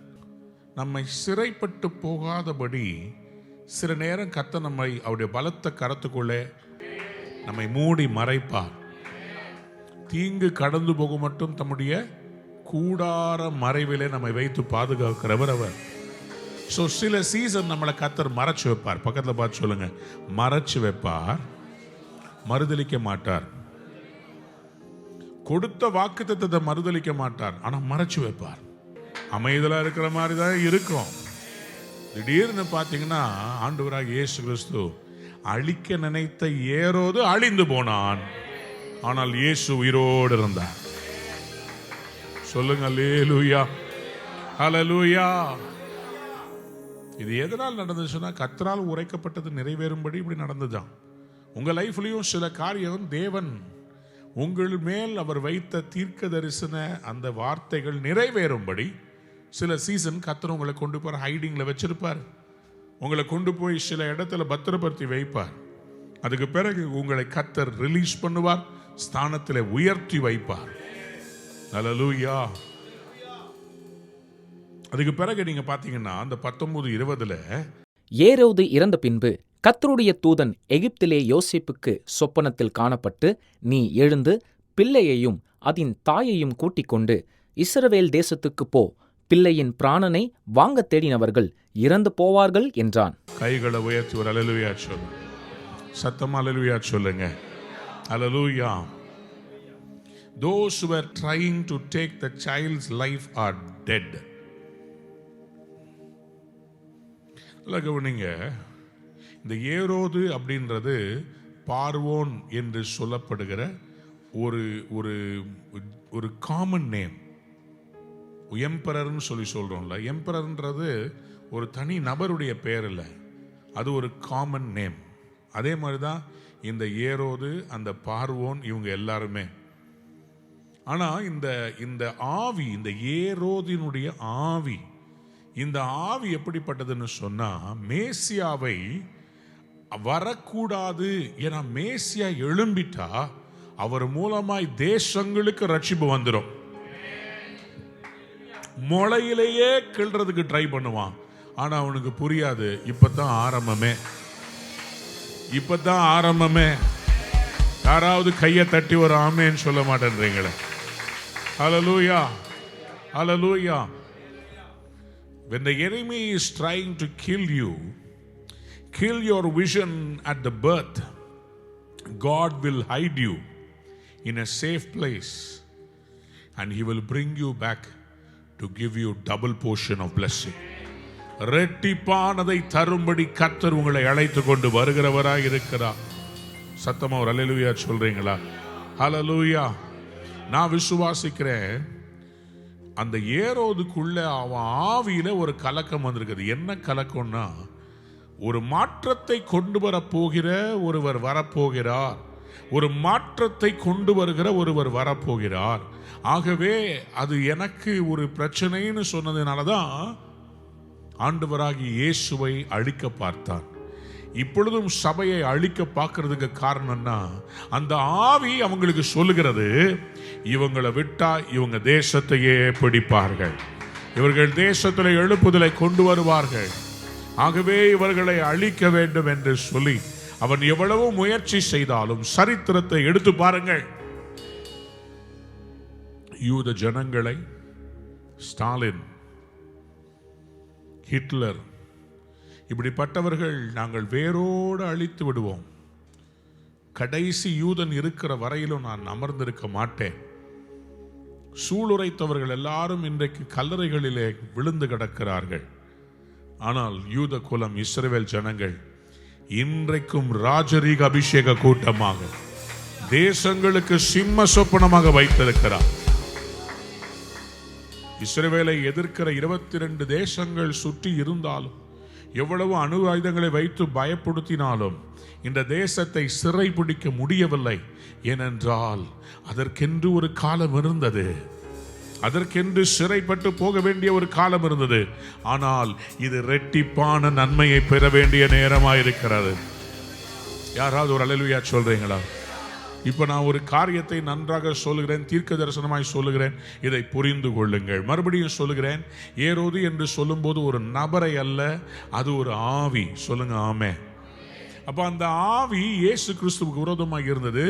Speaker 1: நம்மை சிறைப்பட்டு போகாதபடி சில நேரம் கர்த்தர் நம்மை அவருடைய பலத்த கரத்துக்குள்ளே நம்மை மூடி மறைப்பார். தீங்கு கடந்து போக மட்டும் தம்முடைய கூடார மறைவிலே நம்மை வைத்து பாதுகாக்கிறவர் அவர். ஸோ சில சீசன் நம்மளை கர்த்தர் மறைச்சு வைப்பார். பக்கத்தில் பார்த்து சொல்லுங்க, மறைச்சு வைப்பார், மறுதலிக்க மாட்டார். கொடுத்த வாக்குத்தத்தத்தை மறுதலிக்க மாட்டார், ஆனா மறைச்சு வைப்பார். அமைதலா இருக்கிற மாதிரி தான் இருக்கும். திடீர்னு பார்த்தீங்கன்னா ஆண்டவராகிய இயேசு கிறிஸ்து அழிக்க நினைத்த ஏரோது அழிந்து போனான், ஆனால் இயேசு உயிரோடு இருந்தார். சொல்லுங்க அல்லேலூயா, ஹல்லேலூயா. இது எதனால் நடந்துச்சுன்னா கர்த்தரால் உரைக்கப்பட்டது நிறைவேறும்படி இப்படி நடந்துதான். உங்க லைஃப்லயும் சில காரியம் தேவன் உங்கள் மேல் அவர் வைத்த தீர்க்க தரிசன அந்த வார்த்தைகள் நிறைவேறும்படி சில சீசன் கர்த்தர் உங்களை கொண்டு போய் ஹைடிங்ல வச்சிருப்பார், உங்களை கொண்டு போய் சில இடத்துல பத்திரப்படுத்தி வைப்பார். அதுக்கு பிறகு உங்களை கர்த்தர் ரிலீஸ் பண்ணுவார், ஸ்தானத்தில் உயர்த்தி வைப்பார். ஹல்லேலூயா. அதுக்கு பிறகு நீங்க பாத்தீங்கன்னா அந்த 19:20
Speaker 3: ஏரோது இறந்த பின்பு கர்த்தருடைய தூதன் எகிப்திலே யோசேப்புக்கு சொப்பனத்தில் காணப்பட்டு, நீ எழுந்து பிள்ளையையும் அதன் தாயையும் கூட்டிக் கொண்டு இஸ்ரவேல் தேசத்துக்குப் போ, பிள்ளையின் பிராணனை வாங்க தேடினவர்கள் இறந்து போவார்கள் என்றான்.
Speaker 1: கைகளை உயர்த்தி ஒரு அல்லேலூயா சொல்லுங்க. சத்தமா அல்லேலூயா சொல்லுங்க. அல்லேலூயா. Those who were trying to take the child's life are dead. கவனிங்க, இந்த ஏரோது அப்படின்றது பார்வோன் என்று சொல்லப்படுகிற ஒரு ஒரு ஒரு காமன் நேம். எம்பரர்னு சொல்றோம்ல, எம்பரர்ன்றது ஒரு தனி நபருடைய பெயர் இல்லை, அது ஒரு காமன் நேம். அதே மாதிரி தான் இந்த ஏரோது, அந்த பார்வோன், இவங்க எல்லாருமே. ஆனா இந்த ஆவி, இந்த ஏரோதினுடைய ஆவி, இந்த ஆவி எப்படிப்பட்டதுன்னு சொன்னா, மேசியாவை வரக்கூடாது, ஏன்னா மேசியா எழும்பிட்டா அவர் மூலமாய் தேசங்களுக்கு ரட்சிப்பு வந்துடும். முளையிலேயே கிள்றதுக்கு ட்ரை பண்ணுவான், ஆனா அவனுக்கு புரியாது, இப்பதான் ஆரம்பமே, இப்பதான் ஆரம்பமே. யாராவது கையை தட்டி ஒரு ஆமேன்னு சொல்ல மாட்டேன்றீங்களே. ஹல்லேலூயா, ஹல்லேலூயா. When the enemy is trying to kill your vision at the birth, God will hide you in a safe place and he will bring you back to give you double portion of blessing. இரட்டிப்பானதை தரும்படி கர்த்தர் உங்களை அழைத்து கொண்டு வருகிறவராய் இருக்கிறார். சத்தமா ஒரு அல்லேலூயா சொல்றீங்களா? ஹல்லேலூயா. நான் விசுவாசிக்கிறேன், அந்த ஏரோதுக்குள்ள அவன் ஆவியில ஒரு கலக்கம் வந்திருக்குது. என்ன கலக்கம்னா, ஒரு மாற்றத்தை கொண்டு வர போகிற ஒருவர் வரப்போகிறார், ஒரு மாற்றத்தை கொண்டு வருகிற ஒருவர் வரப்போகிறார். ஆகவே அது எனக்கு ஒரு பிரச்சனைன்னு சொன்னதுனாலதான் ஆண்டவராகிய இயேசுவை அழிக்க பார்த்தான். இப்பொழுதும் சபையை அழிக்க பார்க்கறதுக்கு காரணம்னா, அந்த ஆவி அவங்களுக்கு சொல்லுகிறது, இவங்களை விட்டா இவங்க தேசத்தையே பிடிப்பார்கள், இவர்கள் தேசத்தில் எழுப்புதலை கொண்டு வருவார்கள், ஆகவே இவர்களை அழிக்க வேண்டும் என்று சொல்லி அவன் எவ்வளவு முயற்சி செய்தாலும், சரித்திரத்தை எடுத்து பாருங்கள், யூத ஜனங்களை ஸ்டாலின், ஹிட்லர், இப்படிப்பட்டவர்கள் நாங்கள் வேரோடு அழித்து விடுவோம், கடைசி யூதன் இருக்கிற வரையிலும் நான் அமர்ந்திருக்க மாட்டேன். சூளுரைத்தவர்கள் எல்லாரும் இன்றைக்கு கல்லறைகளிலே விழுந்து கிடக்கிறார்கள். ஆனால் யூத குலம், இஸ்ரவேல் ஜனங்கள் இன்றைக்கும் ராஜரீக அபிஷேக கூட்டமாக தேசங்களுக்கு சிம்ம சொப்பனமாக வைத்திருக்கிறார். இஸ்ரவேலை எதிர்க்கிற 22 தேசங்கள் சுற்றி இருந்தாலும், எவ்வளவு அணு ஆயுதங்களை வைத்து பயப்படுத்தினாலும் இந்த தேசத்தை சிறை பிடிக்க முடியவில்லை. ஏனென்றால் அதற்கென்று ஒரு காலம் இருந்தது, அதற்கென்று சிறைப்பட்டு போக வேண்டிய ஒரு காலம் இருந்தது. ஆனால் இது இரட்டிப்பான நன்மையை பெற வேண்டிய நேரமாயிருக்கிறது. யாராவது ஒரு அல்லேலூயா சொல்றீங்களா? இப்ப நான் ஒரு காரியத்தை நன்றாக சொல்லுகிறேன், தீர்க்க தரிசனமாய் சொல்லுகிறேன், இதை புரிந்து கொள்ளுங்கள். மறுபடியும் சொல்லுகிறேன், ஏரோது என்று சொல்லும்போது ஒரு நபரை அல்ல, அது ஒரு ஆவி. சொல்லுங்க ஆமே. அப்ப அந்த ஆவி இயேசு கிறிஸ்துவுக்கு விரோதமாக இருந்தது.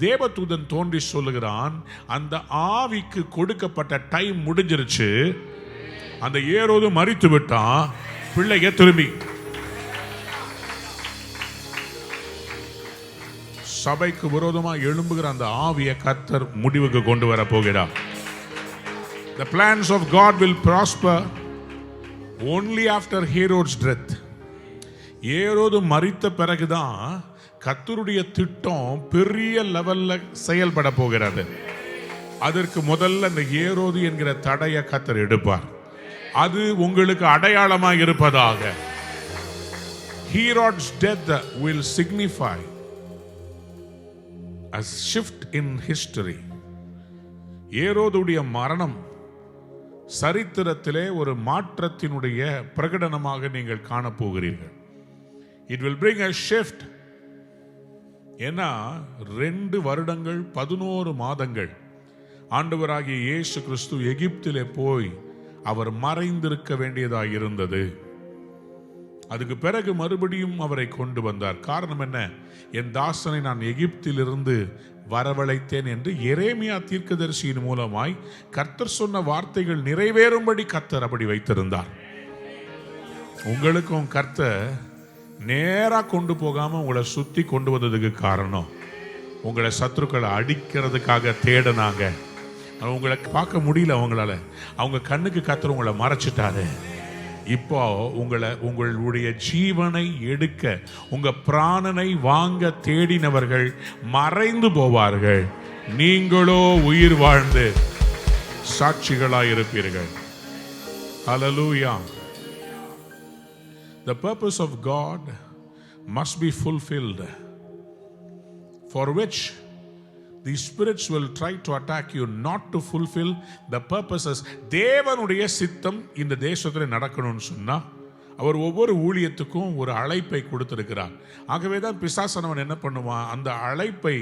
Speaker 1: தேவதூதன் தோன்றி சொல்லுகிறான், அந்த ஆவிக்கு கொடுக்கப்பட்ட டைம் முடிஞ்சிருச்சு, அந்த ஏரோது மரித்து விட்டான், பிள்ளைய திரும்பி சபைக்கு விரோதமாக எழும்புகிற அந்த ஆவியை கர்த்தர் முடிவுக்கு கொண்டு வர போகிறார். The plans of God will prosper only after Herod's death. ஏரோது மரித்த பிறகுதான் கர்த்தருடைய திட்டம் பெரிய லெவல்ல செயல்பட போகிறது. அதற்கு முதல்ல இந்த ஏரோது என்கிற தடையை கர்த்தர் எடுப்பார். அது உங்களுக்கு அடையாளமாக இருப்பதாக. Herod's death will signify a shift in history. ஏரோதுடைய மரணம் சரித்திரத்திலே ஒரு மாற்றத்தினுடைய பிரகடனமாக நீங்கள் காணப்போகிறீர்கள். It will bring a shift. ஏன்னா 2 வருடங்கள் 11 மாதங்கள் ஆண்டவராகிய இயேசு கிறிஸ்து எகிப்திலே போய் அவர் மறைந்திருக்க வேண்டியதாக இருந்தது. அதுக்கு பிறகு மறுபடியும் அவரை கொண்டு வந்தார். காரணம் என்ன? என் தாசனை நான் எகிப்திலிருந்து வரவழைத்தேன் என்று எரேமியா தீர்க்கதரிசியின் மூலமாய் கர்த்தர் சொன்ன வார்த்தைகள் நிறைவேறும்படி கர்த்தர் அப்படி வைத்திருந்தார். உங்களுக்கும் கர்த்தர் நேரா கொண்டு போகாம உங்களை சுத்தி கொண்டு வந்ததுக்கு காரணம், உங்களை சத்துருக்களை அடிக்கிறதுக்காக தேடினாங்க. உங்களை பார்க்க முடியல அவங்களால, அவங்க கண்ணுக்கு கர்த்தர் உங்களை மறைச்சிட்டாரு. இப்போ உங்களுடைய ஜீவனை எடுக்க, உங்க பிராணனை வாங்க தேடினவர்கள் மறைந்து போவார்கள். நீங்களோ உயிர் வாழ்ந்து சாட்சிகளாய் இருப்பீர்கள். ஹல்லேலூயா. The purpose of God must be fulfilled, for which these spirits will try to attack you not to fulfill the purposes. தேவனுடைய சித்தம் இந்த தேசத்தில் நடக்கணும்னு சொன்னா அவர் ஒவ்வொரு ஊழியத்துக்கும் ஒரு அழைப்பை கொடுத்திருக்கிறார். ஆகவே தான் பிசாசானவன் என்ன பண்ணுவான்? அந்த அழைப்பை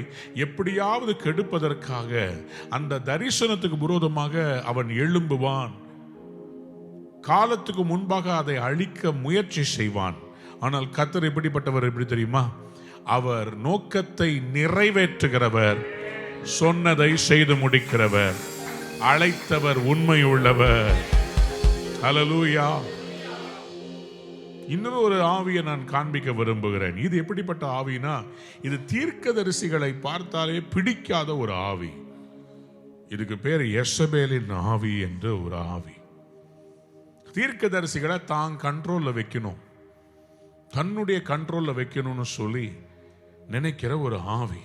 Speaker 1: எப்படியாவது கெடுப்பதற்காக அந்த தரிசனத்துக்கு விரோதமாக அவன் எழும்புவான். காலத்துக்கு முன்பாக அதை அழிக்க முயற்சி செய்வான். ஆனால் கர்த்தர் எப்படிப்பட்டவர் எப்படி தெரியுமா? அவர் நோக்கத்தை நிறைவேற்றுகிறவர், சொன்னதை செய்து முடிக்கிறவர், அழைத்தவர் உண்மையுள்ளவர். ஹல்லேலூயா. இன்னொரு ஒரு ஆவியை நான் காண்பிக்க விரும்புகிறேன். இது எப்படிப்பட்ட ஆவினா, இது தீர்க்கதரிசிகளை பார்த்தாலே பிடிக்காத ஒரு ஆவி. இதுக்கு பேர் யெசபேலின் ஆவி என்ற ஒரு ஆவி. தீர்க்கதரிசிகளை தான் கண்ட்ரோல்ல வைக்கணும், தன்னுடைய கண்ட்ரோல்ல வைக்கணும்னு சொல்லி நினைக்கிற ஒரு ஆவி.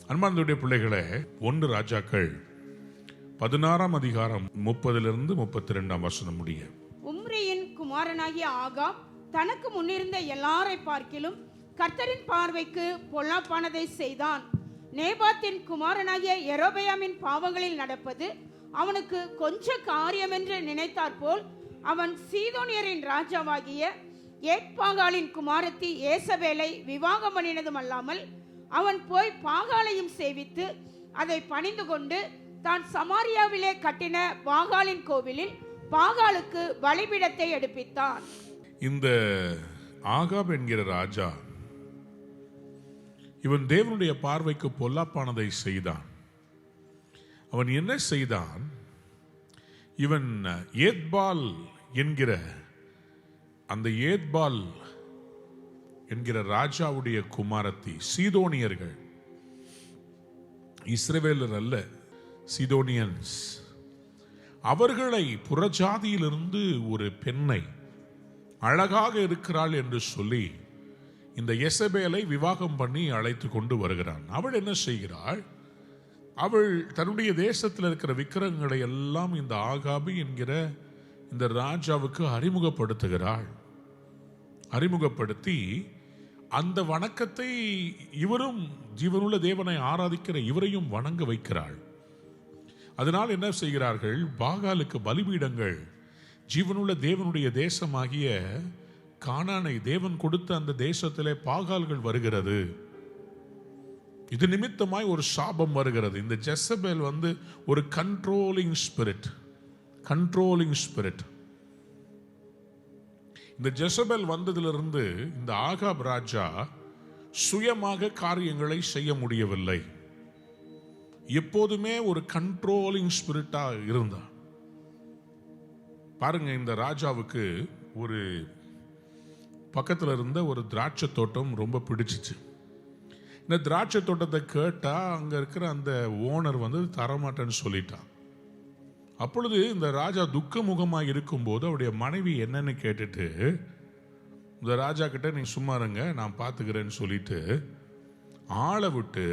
Speaker 1: அன்பார்ந்தவருடைய பிள்ளைகளே, 1 ராஜாக்கள் 16 அதிகாரம் 30-32 முடிய.
Speaker 2: உம்ரியின் குமாரனாகிய ஆகாப் தனக்கு முன்னிருந்த எல்லாரை பார்க்கிலும் கர்த்தரின் பார்வைக்கு பொல்லாப்பானதை செய்தான். நேபாத்தின் குமாரனாகிய யெரொபெயாமின் பாவங்களில் நடப்பது அவனுக்கு கொஞ்ச காரியம் என்று நினைத்தார் போல் அவன் சீதோனியரின் ராஜாவாகிய ஏத்பாகாலின் குமாரத்தி ஏசபேலை விவாகம் பண்ணினதும் அல்லாமல் அவன் போய் பாகாலையும் சேவித்து அதை பணிந்து கொண்டு தான் சமாரியாவிலே கட்டின பாகாலின் கோவிலில் பாகாலுக்கு பலிபீடத்தை எடுப்பித்தான்.
Speaker 1: இந்த ஆகாப் என்கிற ராஜா இவன் தேவனுடைய பார்வைக்கு பொல்லாப்பானதை செய்தான். அவன் என்ன செய்தான்? இவன் ஏத்பால் என்கிற அந்த ஏத்பால் என்கிற ராஜாவுடைய குமாரத்தி, சீதோனியர்கள், இஸ்ரவேலர் அல்ல, சீதோனியன்ஸ், அவர்களை புறஜாதியிலிருந்து ஒரு பெண்ணை அழகாக இருக்கிறாள் என்று சொல்லி இந்த யெசபேலை விவாகம் பண்ணி அழைத்து கொண்டு வருகிறான். அவள் என்ன செய்கிறாள்? அவள் தன்னுடைய தேசத்தில் இருக்கிற விக்கிரகங்களை எல்லாம் இந்த ஆகாபி என்கிற இந்த ராஜாவுக்கு அறிமுகப்படுத்துகிறாள். அறிமுகப்படுத்தி அந்த வணக்கத்தை இவரும் ஜீவனுள்ள தேவனை ஆராதிக்கிற இவரையும் வணங்க வைக்கிறாள். அதனால் என்ன செய்கிறார்கள்? பாகாலுக்கு பலிபீடங்கள், ஜீவனுள்ள தேவனுடைய தேசமாகிய கானானை தேவன் கொடுத்த அந்த தேசத்திலே பாகால்கள் வருகிறது. இது நிமித்தமாய் ஒரு சாபம் வருகிறது. இந்த ஜெசபேல் ஒரு கண்ட்ரோலிங் ஸ்பிரிட். இந்த ஜெசபேல் வந்ததிலிருந்து இந்த ஆகாப் ராஜா சுயமாக காரியங்களை செய்ய முடியவில்லை. எப்போதுமே ஒரு கண்ட்ரோலிங் ஸ்பிரிட்டா இருந்தா. பாருங்க, இந்த ராஜாவுக்கு ஒரு பக்கத்தில் இருந்த ஒரு திராட்சை தோட்டம் ரொம்ப பிடிச்சிச்சு. இந்த திராட்சை தோட்டத்தை கேட்டா அங்க இருக்கிற அந்த ஓனர் தரமாட்டேன்னு சொல்லிட்டான். அப்பொழுது இந்த ராஜா துக்க முகமாக இருக்கும்போது அவருடைய மனைவி என்னன்னு கேட்டுட்டு இந்த ராஜா கிட்ட, நீ சும்மா இருங்க, நான் பார்த்துக்கிறேன்னு சொல்லிட்டு ஆளை விட்டு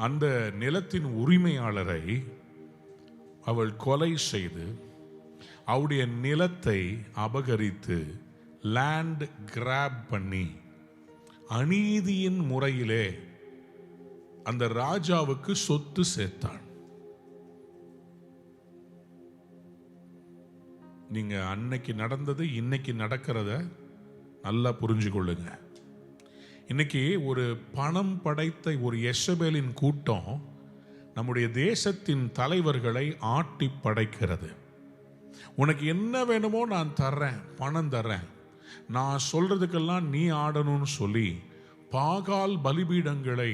Speaker 1: அந்த நிலத்தின் உரிமையாளரை அவள் கொலை செய்து அவருடைய நிலத்தை அபகரித்து லேண்ட் கிராப் பண்ணி அநீதியின் முறையிலே அந்த ராஜாவுக்கு சொத்து சேர்த்தான். நீங்க அன்னைக்கு நடந்தது இன்னைக்கு நடக்கிறத நல்லா புரிஞ்சு கொள்ளுங்க. இன்னைக்கு ஒரு பணம் படைத்த ஒரு யெசபேலின் கூட்டம் நம்முடைய தேசத்தின் தலைவர்களை ஆட்டி படைக்கிறது. உனக்கு என்ன வேணுமோ நான் தர்றேன், பணம் தர்றேன், நான் சொல்றதுக்கெல்லாம் நீ ஆடணும்னு சொல்லி பாகால் பலிபீடங்களை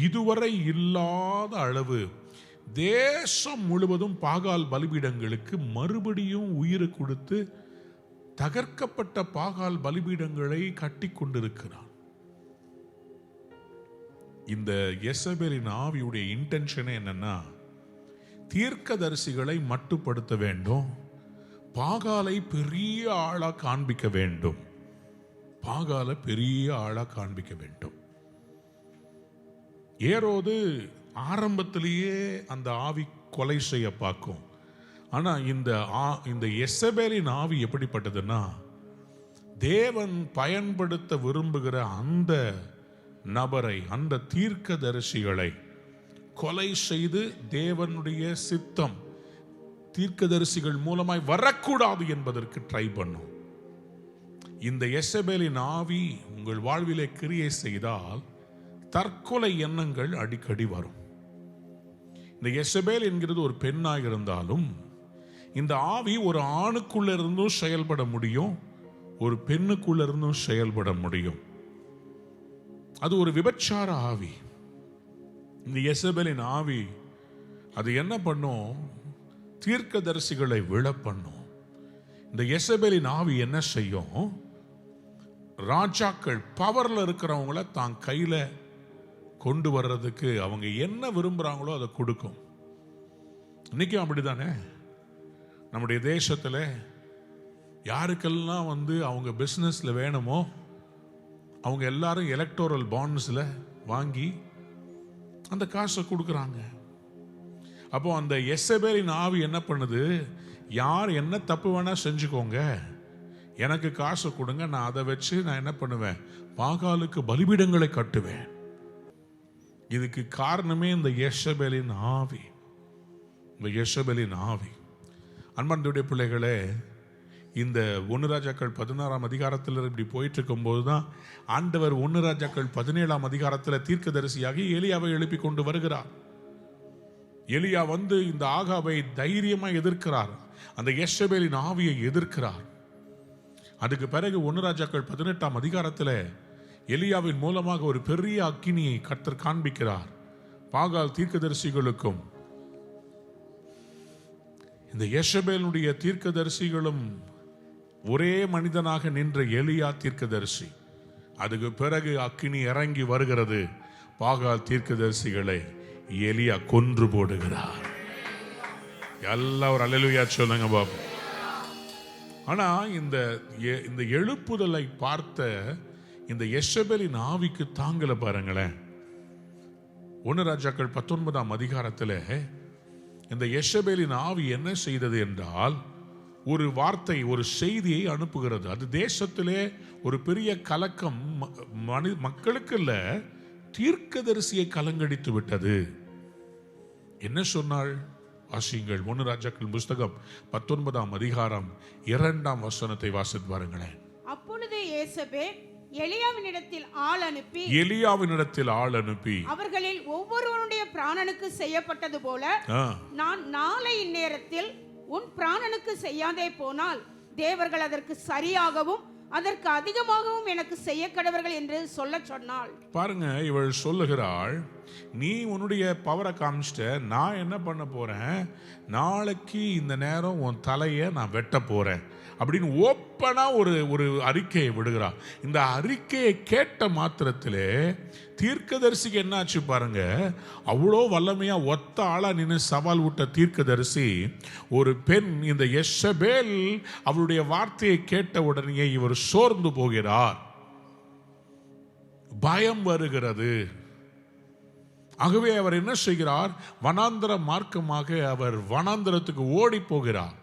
Speaker 1: இதுவரை இல்லாத அளவு தேசம் முழுவதும் பாகால் பலிபீடங்களுக்கு மறுபடியும் உயிர் கொடுத்து தகர்க்கப்பட்ட பாகால் பலிபீடங்களை கட்டி கொண்டிருக்கிறான். இந்த யெசபேலின் ஆவியுடைய இன்டென்ஷன் என்னன்னா, தீர்க்கதரிசிகளை மட்டுப்படுத்த வேண்டும், பாகாலை பெரிய ஆளா காண்பிக்க வேண்டும், பாகாலை பெரிய ஆளா காண்பிக்க வேண்டும். ஏரோது ஆரம்பத்திலேயே அந்த ஆவி கொலை செய்ய பார்க்கும். ஆனா இந்த யெசபேலின் ஆவி எப்படிப்பட்டதுன்னா, தேவன் பயன்படுத்த விரும்புகிற அந்த நபரை, அந்த தீர்க்கதரிசிகளை கொலை செய்து தேவனுடைய சித்தம் தீர்க்கதரிசிகள் மூலமாய் வரக்கூடாது என்பதற்கு ட்ரை பண்ணும். இந்த யெசபேலின் ஆவி உங்கள் வாழ்விலே கிரியை செய்தால் தற்கொலை எண்ணங்கள் அடிக்கடி வரும். இந்த யெசபேல் என்கிறது ஒரு பெண்ணாக இருந்தாலும் இந்த ஆவி ஒரு ஆணுக்குள்ள இருந்தும் செயல்பட முடியும், ஒரு பெண்ணுக்குள்ள இருந்தும் செயல்பட முடியும். அது ஒரு விபச்சார ஆவி. இந்த யெசபேலின் ஆவி அது என்ன பண்ணும்? தீர்க்கதரிசிகளை விழ பண்ணும். இந்த யெசபேலின் ஆவி என்ன செய்யும்? ராஜாக்கள் பவர்ல இருக்கிறவங்கள தான் கையில கொண்டு வர்றதுக்கு அவங்க என்ன விரும்புறாங்களோ அதை கொடுக்கும். இன்னைக்கும் அப்படிதானே? நம்முடைய தேசத்துல யாருக்கெல்லாம் அவங்க பிசினஸ்ல வேணுமோ அவங்க எல்லாரும் எலக்டோரல் பாண்ட்ஸ்ல வாங்கி அந்த காசை கொடுக்குறாங்க. அப்போ அந்த யெசபேலின் ஆவி என்ன பண்ணுது? யார் என்ன தப்பு வேணா செஞ்சுக்கோங்க, எனக்கு காசை கொடுங்க, நான் அதை வச்சு நான் என்ன பண்ணுவேன்? பாகாலுக்கு பலிபீடங்களை கட்டுவேன். இதுக்கு காரணமே இந்த யெசபேலின் ஆவி. இந்த யெசபேலின் ஆவி. அன்பார்ந்தவருடைய பிள்ளைகளே, இந்த 1 ராஜாக்கள் 16ஆம் அதிகாரத்தில் இப்படி போயிட்டு இருக்கும்போது தான் ஆண்டவர் 1 ராஜாக்கள் 17ஆம் அதிகாரத்தில் தீர்க்கதரிசியாகி எலியாவை எழுப்பி கொண்டு வருகிறார். எலியா இந்த ஆகாபை தைரியமா எதிர்க்கிறார், அந்த யெசபேலின் ஆவியை எதிர்க்கிறார். அதுக்கு பிறகு 1 ராஜாக்கள் 18ஆம் அதிகாரத்தில் எலியாவின் மூலமாக ஒரு பெரிய அக்கினியை கர்த்தர் காண்பிக்கிறார். பாகால் தீர்க்கதரிசிகளுக்கும் இந்த யெசபேலுடைய தீர்க்கதரிசிகளும் ஒரே மனிதனாக நின்ற எலியா தீர்க்கதரிசி. அதுக்கு பிறகு அக்கினி இறங்கி வருகிறது, பாகால் தீர்க்கதரிசிகளை எலியா கொன்று போடுகிறார். எல்லாம் ஒரு அல்லேலூயா சொல்லுங்க பாபு. ஆனா இந்த எழுப்புதலை பார்த்த இந்த யெசபேலின் ஆவிக்கு தாங்கல பாருங்களேன். 1 ராஜாக்கள் 19ஆம் அதிகாரத்தில் இந்த யெசபேலின் ஆவி என்ன செய்தது என்றால், ஒரு வார்த்தை, ஒரு செய்தியை அனுப்புகிறது. அது தேசத்திலே ஒரு பெரிய கலக்கம், மக்களுக்கு இல்ல, தீர்க்கதரிசியை கலங்கடித்து விட்டது. என்ன சொன்னாள்? வாசியுங்கள். 1 ராஜாக்கள் புஸ்தகம் 19ஆம் அதிகாரம் 2ஆம் வசனத்தை வாசித்து பாருங்களேன்.
Speaker 2: அப்பொழுது யேசபேல் எலியாவினிடத்தில் ஆள் அனுப்பி அவர்களில் ஒவ்வொருவருடைய பிராணனுக்கு செய்யப்பட்டது போல நான் நாளை இந்நேரத்தில் உன் பிராணனுக்கு செய்யாதே போனால் தேவர்கள் அதற்கு சரியாகவும் அதற்கு அதிகமாகவும் எனக்கு செய்ய கடவர்கள் என்று சொல்ல சொன்னாள். பாருங்க, இவள் சொல்லுகிறாள், நீ உன்னுடைய பவரை காமிச்சிட்ட, நான் என்ன பண்ண போறேன்? நாளைக்கு இந்த நேரம் உன் தலையை நான் வெட்ட போறேன் அப்படின்னு ஓப்பனா ஒரு அறிக்கையை விடுகிறார். இந்த அறிக்கையை கேட்ட மாத்திரத்திலே தீர்க்கதரிசிக்கு என்ன ஆச்சு பாருங்க. அவ்வளோ வல்லமையா ஒத்த ஆளா நின்று சவால் விட்ட தீர்க்கதரிசி, ஒரு பெண், இந்த யெசபேல் அவளுடைய வார்த்தையை கேட்ட உடனே இவர் சோர்ந்து போகிறார், பயம் வருகிறது. ஆகவே அவர் என்ன செய்கிறார்? வனாந்தர மார்க்கமாக அவர் வனாந்தரத்துக்கு ஓடி போகிறார்.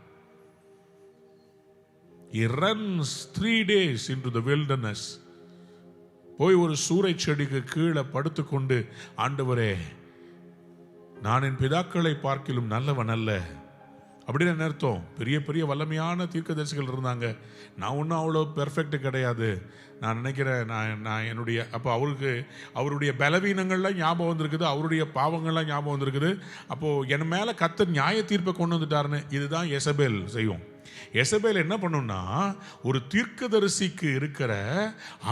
Speaker 2: He runs 3 days into the wilderness. போய் ஒரு சூரை செடிக்கு கீழே படுத்துக்கொண்டு, ஆண்டவரே, நான் என் பிதாக்களை பார்க்கிலும் நல்லவன் அல்ல,
Speaker 1: அப்படின்னு என்ன அர்த்தம்? பெரிய பெரிய வல்லமையான தீர்க்கதரிசிகள் இருந்தாங்க. நான் ஒன்றும் அவ்வளோ பெர்ஃபெக்ட் கிடையாது. நான் நினைக்கிறேன் நான் என்னுடைய அப்போ அவருடைய பலவீனங்கள்லாம் ஞாபகம் வந்திருக்குது, அவருடைய பாவங்கள்லாம் ஞாபகம் வந்திருக்குது. அப்போது என் மேலே கர்த்தர் நியாய தீர்ப்பை கொண்டு வந்துட்டாருன்னு. இதுதான் எசபேல் செய்யும். எசபேல் என்ன பண்ணுன்னா, ஒரு தீர்க்கதரிசிக்கு இருக்கிற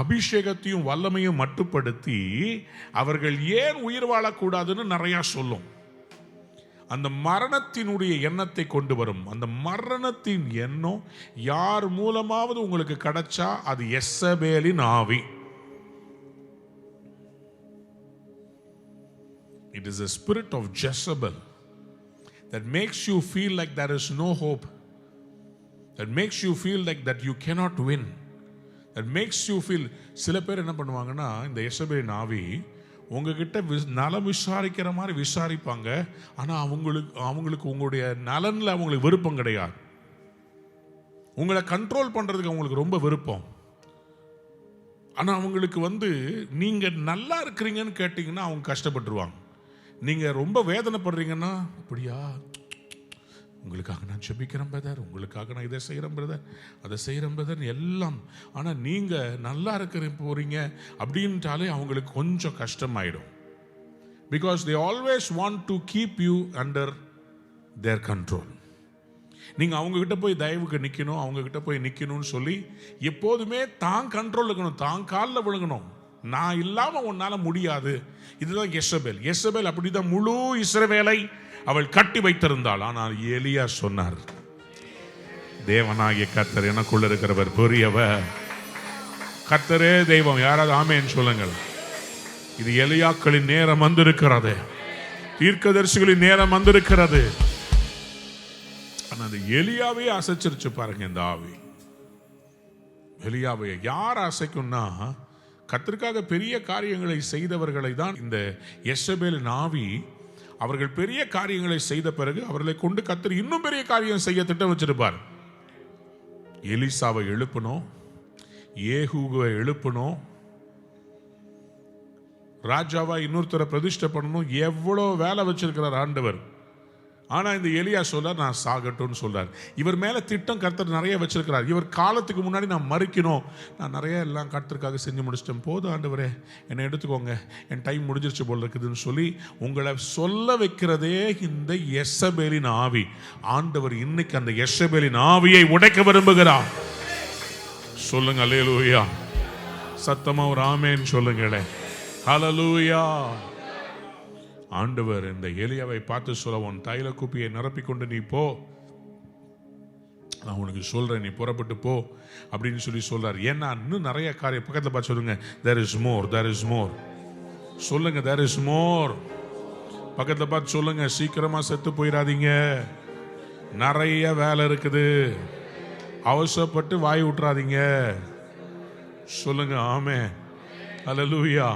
Speaker 1: அபிஷேகத்தையும் வல்லமையும் மட்டுப்படுத்தி அவர்கள் ஏன் உயிர் வாழக்கூடாதுன்னு நிறையா சொல்லும். அந்த மரணத்தினுடைய எண்ணத்தை கொண்டு வரும். அந்த மரணத்தின் எண்ணம் யார் மூலமாவது உங்களுக்கு கிடைச்சா அது எசபேலின் ஆவி. It is a spirit of Jezebel that makes you feel like there is no hope, that makes you feel like that you cannot win, that makes you feel. சில பேர் என்ன பண்ணுவாங்கன்னா, இந்த எசபேலின் ஆவி உங்ககிட்ட நலம் விசாரிக்கிற மாதிரி விசாரிப்பாங்க. ஆனால் அவங்களுக்கு உங்களுடைய நலனில் அவங்களுக்கு விருப்பம் கிடையாது. உங்களை கண்ட்ரோல் பண்ணுறதுக்கு அவங்களுக்கு ரொம்ப விருப்பம். ஆனால் அவங்களுக்கு நீங்கள் நல்லா இருக்கிறீங்கன்னு கேட்டிங்கன்னா அவங்க கஷ்டப்பட்டுருவாங்க. நீங்கள் ரொம்ப வேதனைப்படுறீங்கன்னா, அப்படியா, உங்களுக்காக நான் ஜெபிக்கிறேன் பிரதர், உங்களுக்காக நான் இதை செய்கிறேன் பிரதர், அதை செய்கிறேன் பிரதர் எல்லாம். ஆனால் நீங்கள் நல்லா இருக்கிற போகிறீங்க அப்படின்ட்டாலே அவங்களுக்கு கொஞ்சம் கஷ்டமாயிடும். Because they always want to keep you under their control. நீங்கள் அவங்கக்கிட்ட போய் தயவுக்கு நிற்கணும், அவங்கக்கிட்ட போய் நிற்கணும்னு சொல்லி எப்போதுமே தான் கண்ட்ரோல் இருக்கணும், தான் காலில் விழுங்கணும். நான் இல்லாமல் உன்னால் முடியாது. இதுதான் எசபேல். எசபேல் அப்படி தான் முழு இஸ்ரவேலை அவள் கட்டி வைத்திருந்தாள். ஆனால் எலியா சொன்னார், தேவனாகிய கர்த்தர் எனக்குள்ள இருக்கிறவர் பெரியவர், கர்த்தரே தெய்வம். யாராவது ஆமென் சொல்லுங்கள். இது எலியாக்களின் நேரம் வந்திருக்கிறது, தீர்க்கதரிசிகளின் நேரம் வந்திருக்கிறது. ஆனா அந்த எலியாவே அசைச்சிருச்சு பாருங்க. இந்த ஆவி எலியாவை யார் அசைக்கும்னா, கர்த்தருக்காக பெரிய காரியங்களை செய்தவர்களை தான் இந்த எசபேலின் ஆவி. அவர்கள் பெரிய காரியங்களை செய்த பிறகு அவர்களை கொண்டு கர்த்தர் இன்னும் பெரிய காரியம் செய்ய திட்டம் வச்சிருப்பார். எலிசாவை எழுப்பணும், ஏகூவை எழுப்பணும், ராஜாவா இன்னொருத்தரை பிரதிஷ்டை பண்ணணும். எவ்வளோ வேலை வச்சிருக்கிறார் ஆண்டவர். ஆனால் இந்த எலியா சொல்றார், நான் சாகட்டும்னு சொல்றார். இவர் மேலே திட்டம் கர்த்தர் நிறைய வச்சிருக்கிறார். இவர் காலத்துக்கு முன்னாடி நான் மறிக்கணும், நான் நிறைய எல்லாம் கர்த்தருக்காக செஞ்சு முடிச்சிட்டேன், போதும் ஆண்டவரே என்னை எடுத்துக்கோங்க, என் டைம் முடிஞ்சிருச்சு போல் இருக்குதுன்னு சொல்லி உங்களை சொல்ல வைக்கிறதே இந்த எசபேலின் ஆவி. ஆண்டவர் இன்னைக்கு அந்த எசபேலின் ஆவியை உடைக்க விரும்புகிறார். சொல்லுங்க அல்லேலூயா. சத்தமா ஒரு ஆமென் சொல்லுங்களேன். ஹல்லேலூயா. ஆண்டவர் இந்த எலியாவை பார்த்து சொல்ல, உன் தைல குப்பியை நிரப்பிக்கொண்டு நீ போ, நான் உனக்கு சொல்றேன், நீ புறப்பட்டு போ அப்படின்னு சொல்லி சொல்றார். ஏன்னா இன்னும் நிறைய காரியம். பக்கத்தில் பார்த்து சொல்லுங்க, there is more, there is more. சொல்லுங்க, there is more. பக்கத்தில் பார்த்து சொல்லுங்க, சீக்கிரமா செத்து போயிடாதீங்க, நிறைய வேலை இருக்குது, அவசரப்பட்டு வாய் விட்டுறாதீங்க. சொல்லுங்க ஆமென். அல்லேலூயா.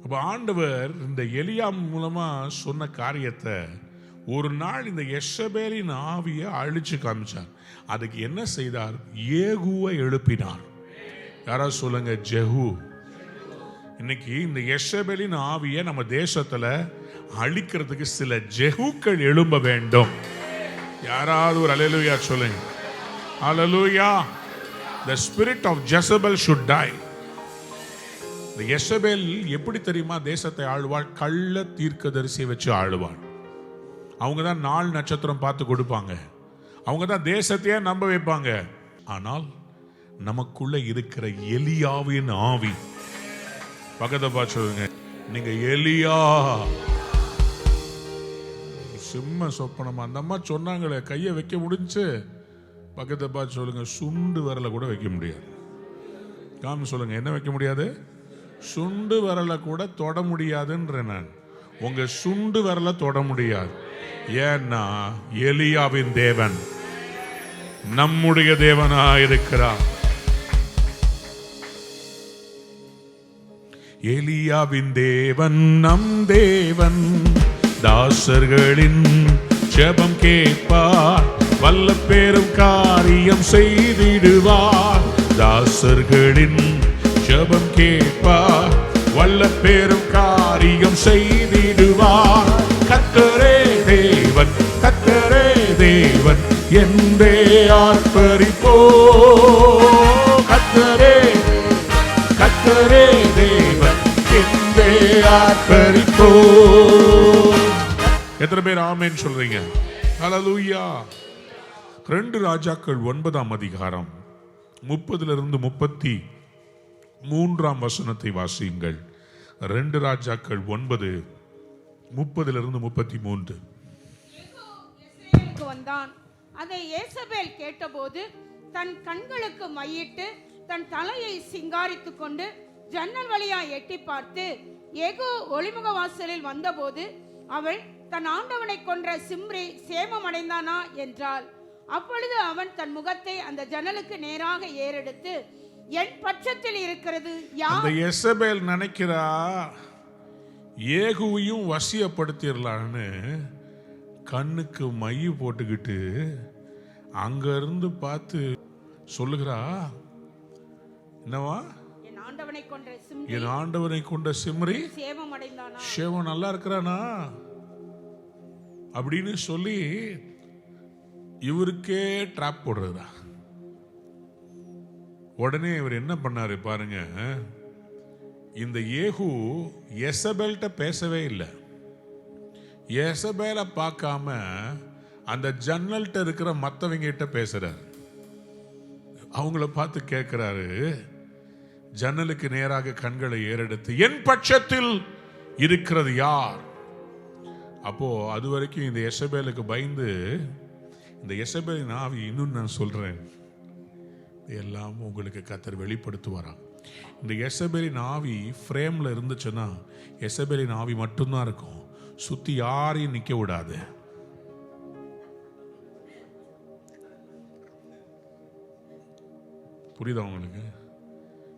Speaker 1: அப்போ ஆண்டவர் இந்த எலியா மூலமா சொன்ன காரியத்தை ஒரு நாள் இந்த எசபேலின் ஆவியை அழிச்சு காமிச்சார். அதுக்கு என்ன செய்தார்? ஏகூவை எழுப்பினார். யாராவது சொல்லுங்க, ஜெஹூ. இன்னைக்கு இந்த எசபேலின் ஆவியை நம்ம தேசத்துல அழிக்கிறதுக்கு சில ஜெஹூக்கள் எழும்ப வேண்டும். யாராவது ஒரு அல்லேலூயா சொல்லுங்க. அல்லேலூயா. The spirit of Jezebel should die. இந்த எசபேல் எப்படி தெரியுமா தேசத்தை ஆளுவாள்? கள்ள தீர்க்கதரிசியை வச்சு ஆளுவாள். அவங்க தான் நாள் நட்சத்திரம் பார்த்து கொடுப்பாங்க, அவங்க தான் தேசத்தையே நம்ப வைப்பாங்க. ஆனால் நமக்குள்ள இருக்கிற எலியாவின் ஆவி, பக்கத்தை பார்த்து சொல்லுங்க, நீங்க எலியா. சிம்ம சொப்பனமா அந்த அம்மா சொன்னாங்களே, கையை வைக்க முடிஞ்சு. பக்கத்தை பார்த்து சொல்லுங்க, சுண்டு விரலை கூட வைக்க முடியாது. காமி சொல்லுங்க, என்ன வைக்க முடியாது? சுண்டு விரலை கூட தொட முடியாதுன்ற. நான் உங்க சுண்டு விரலை தொட முடியாது. ஏன்னா எலியாவின் தேவன் நம்முடைய தேவனா இருக்கிறார். எலியாவின் தேவன் நம் தேவன், தாசர்களின் ஜெபம் கேட்பார், வல்ல பெரும் காரியம் செய்திடுவார். தாசர்களின் ஜெபம் கேட்பார், வல்ல பெரும் காரியம் செய்திடுவார். கர்த்தரே தேவன், கர்த்தரே தேவன். என்றே ஆர்ப்பரிப்போ. கர்த்தரே கர்த்தரே தேவன் என்றே ஆர்ப்பரிப்போ. எத்தனை பேர் ஆமென் சொல்றீங்க? ஹல்லேலூயா. 2 ராஜாக்கள் 9ஆம் அதிகாரம் 30 வசனத்தை வாசியுங்கள். 2 ராஜாக்கள் 9:30-33.
Speaker 2: வந்தான். அதை யேசபேல் கேட்டபோது தன் கண்களுக்கு மையிட்டு தன் தலையை சிங்காரித்துக் கொண்டு ஜன்னல் வழியா எட்டி பார்த்து ஏகோ ஒளிமுக வாசலில் வந்தபோது அவள் தன் ஆண்டவனை கொன்ற சிம்ரி சேமம் அடைந்தானா என்றாள். அப்பொழுது அவன் தன் முகத்தை அந்த ஜன்னலுக்கு நேராக ஏறெடுத்து என் பட்சத்தில் இருக்கிறது யார்?
Speaker 1: அந்த யேசபேல் நினைக்கிறா ஏகுவையும் வசியப்படுத்திடலான்னு கண்ணுக்கு மை போட்டுக்கிட்டு அங்க இருந்து பார்த்து சொல்லுகிறா, என்னவா?
Speaker 2: என் ஆண்டவனை கொண்ட சிம்ரி சேமம் அடைந்தானா?
Speaker 1: சேவம் நல்லா இருக்கிறானா அப்படின்னு சொல்லி இவருக்கே ட்ராப் போடுறதா. உடனே இவர் என்ன பண்ணாரு பாருங்க. இந்த ஏகு யேசபேல்ட்ட பேசவே இல்லை. யேசபேலை பார்க்காம அந்த ஜன்னல்ட்ட இருக்கிற மற்றவங்க கிட்ட பேசுறாரு. அவங்கள பார்த்து கேட்கிறாரு, ஜன்னலுக்கு நேராக கண்களை ஏறெடுத்து என் பட்சத்தில் இருக்கிறது யார்? அப்போ அது வரைக்கும் இந்த யேசபேலுக்கு பயந்து, இந்த யேசபேலின் ஆவி, இன்னும் நான் சொல்றேன், எல்லாம் உங்களுக்கு கர்த்தர் வெளிப்படுத்துவாராம். இந்த யேசபேலின் ஆவி ஃப்ரேம்ல இருந்துச்சுன்னா யேசபேலின் ஆவி மட்டும்தான் இருக்கும், சுத்தி யாரையும் நிக்க விடாது. புரியுதா உங்களுக்கு?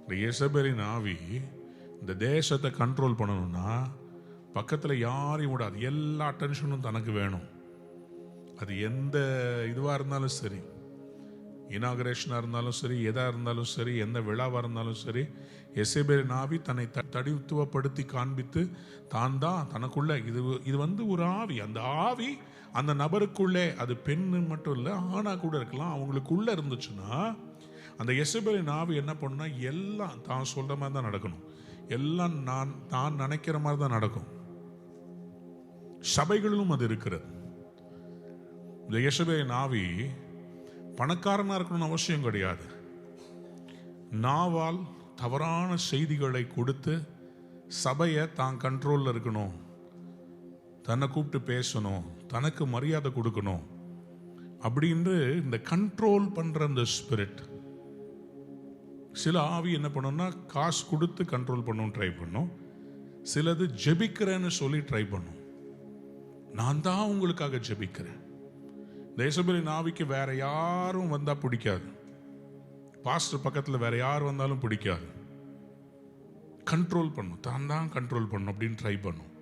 Speaker 1: இந்த யேசபேலின் ஆவி இந்த தேசத்தை கண்ட்ரோல் பண்ணணும்னா பக்கத்தில் யாரையும் விடாது. எல்லா அட்டென்ஷனும் தனக்கு வேணும். அது எந்த இதுவாக இருந்தாலும் சரி, இனாகரேஷனாக இருந்தாலும் சரி, எதாக இருந்தாலும் சரி, எந்த விழாவாக இருந்தாலும் சரி, யேசபேலின் ஆவி தன்னை தடித்துவப்படுத்தி காண்பித்து தான் தான் தனக்குள்ள இது ஒரு ஆவி. அந்த ஆவி அந்த நபருக்குள்ளே, அது பெண்ணு மட்டும் இல்லை, ஆணா கூட இருக்கலாம், அவங்களுக்குள்ள இருந்துச்சுன்னா அந்த யேசபேலின் ஆவி என்ன பண்ணுனா எல்லாம் தான் சொல்ற மாதிரி தான் நடக்கணும், எல்லாம் தான் நினைக்கிற மாதிரி தான் நடக்கும். சபைகளிலும் அது இருக்கிறது. இந்த யேசபேலின் ஆவி பணக்காரனா இருக்கணும்னு அவசியம் கிடையாது. நாவால் தவறான செய்திகளை கொடுத்து சபையை தான் கண்ட்ரோல்ல இருக்கணும், தன்னை கூப்பிட்டு பேசணும், தனக்கு மரியாதை கொடுக்கணும் அப்படின்னு இந்த கண்ட்ரோல் பண்ற அந்த ஸ்பிரிட். சில ஆவி என்ன பண்ணும்னா காசு கொடுத்து கண்ட்ரோல் பண்ணணும் ட்ரை பண்ணும். சிலது ஜெபிக்கிறேன்னு சொல்லி ட்ரை பண்ணும். நான் தான் உங்களுக்காக ஜெபிக்கிறேன். யேசபேலின் ஆவிக்கு வேற யாரும் வந்தா பிடிக்காது. பாஸ்டர் பக்கத்தில் வேற யார் வந்தாலும் பிடிக்காது. கண்ட்ரோல் பண்ணும், தான் கண்ட்ரோல் பண்ணும் அப்படின்னு ட்ரை பண்ணும்.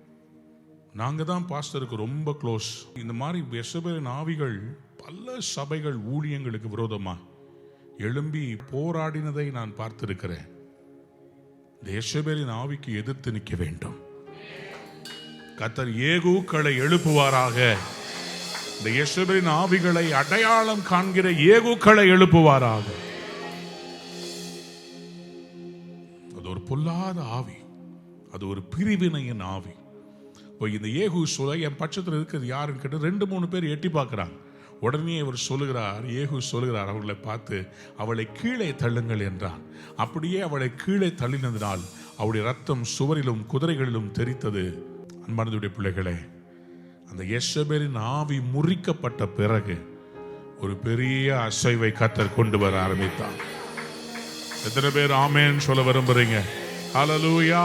Speaker 1: நாங்கள் தான் பாஸ்டருக்கு ரொம்ப க்ளோஸ். இந்த மாதிரி யேசபேலின் ஆவிகள் பல சபைகள் ஊழியங்களுக்கு விரோதமாக எழும்பி போராடினதை நான் பார்த்திருக்கிறேன். யேசபேலின் ஆவிக்கு எதிர்த்து நிற்க வேண்டும். கர்த்தர் ஏகூக்களை எழுப்புவாராக. இந்த யேசபேலின் ஆவிகளை அடையாளம் காண்கிற ஏகூக்களை எழுப்புவாராக. அது ஒரு பொல்லாத ஆவி, அது ஒரு பிரிவினையின் ஆவி. இப்போ இந்த ஏகு சொல்ல என் பட்சத்தில் இருக்கிறது யாருன்னு கேட்டு 2-3 பேர் எட்டி பார்க்கிறாங்க. உடனே இவர் சொல்லுகிறார், ஏகு சொல்லுகிறார் அவர்களை பார்த்து, அவளை கீழே தள்ளுங்கள் என்றார். அப்படியே அவளை கீழே தள்ளினதினால் அவருடைய ரத்தம் சுவரிலும் குதிரைகளிலும் தெரித்தது. அன்பானதுடைய பிள்ளைகளே, அந்த யேசபேலின் ஆவி முறிக்கப்பட்ட பிறகு ஒரு பெரிய அசைவை கர்த்தர் கொண்டு வர ஆரம்பித்தார். எத்தனை பேர் ஆமென் சொல்ல விரும்புறீங்க? ஹல்லேலூயா.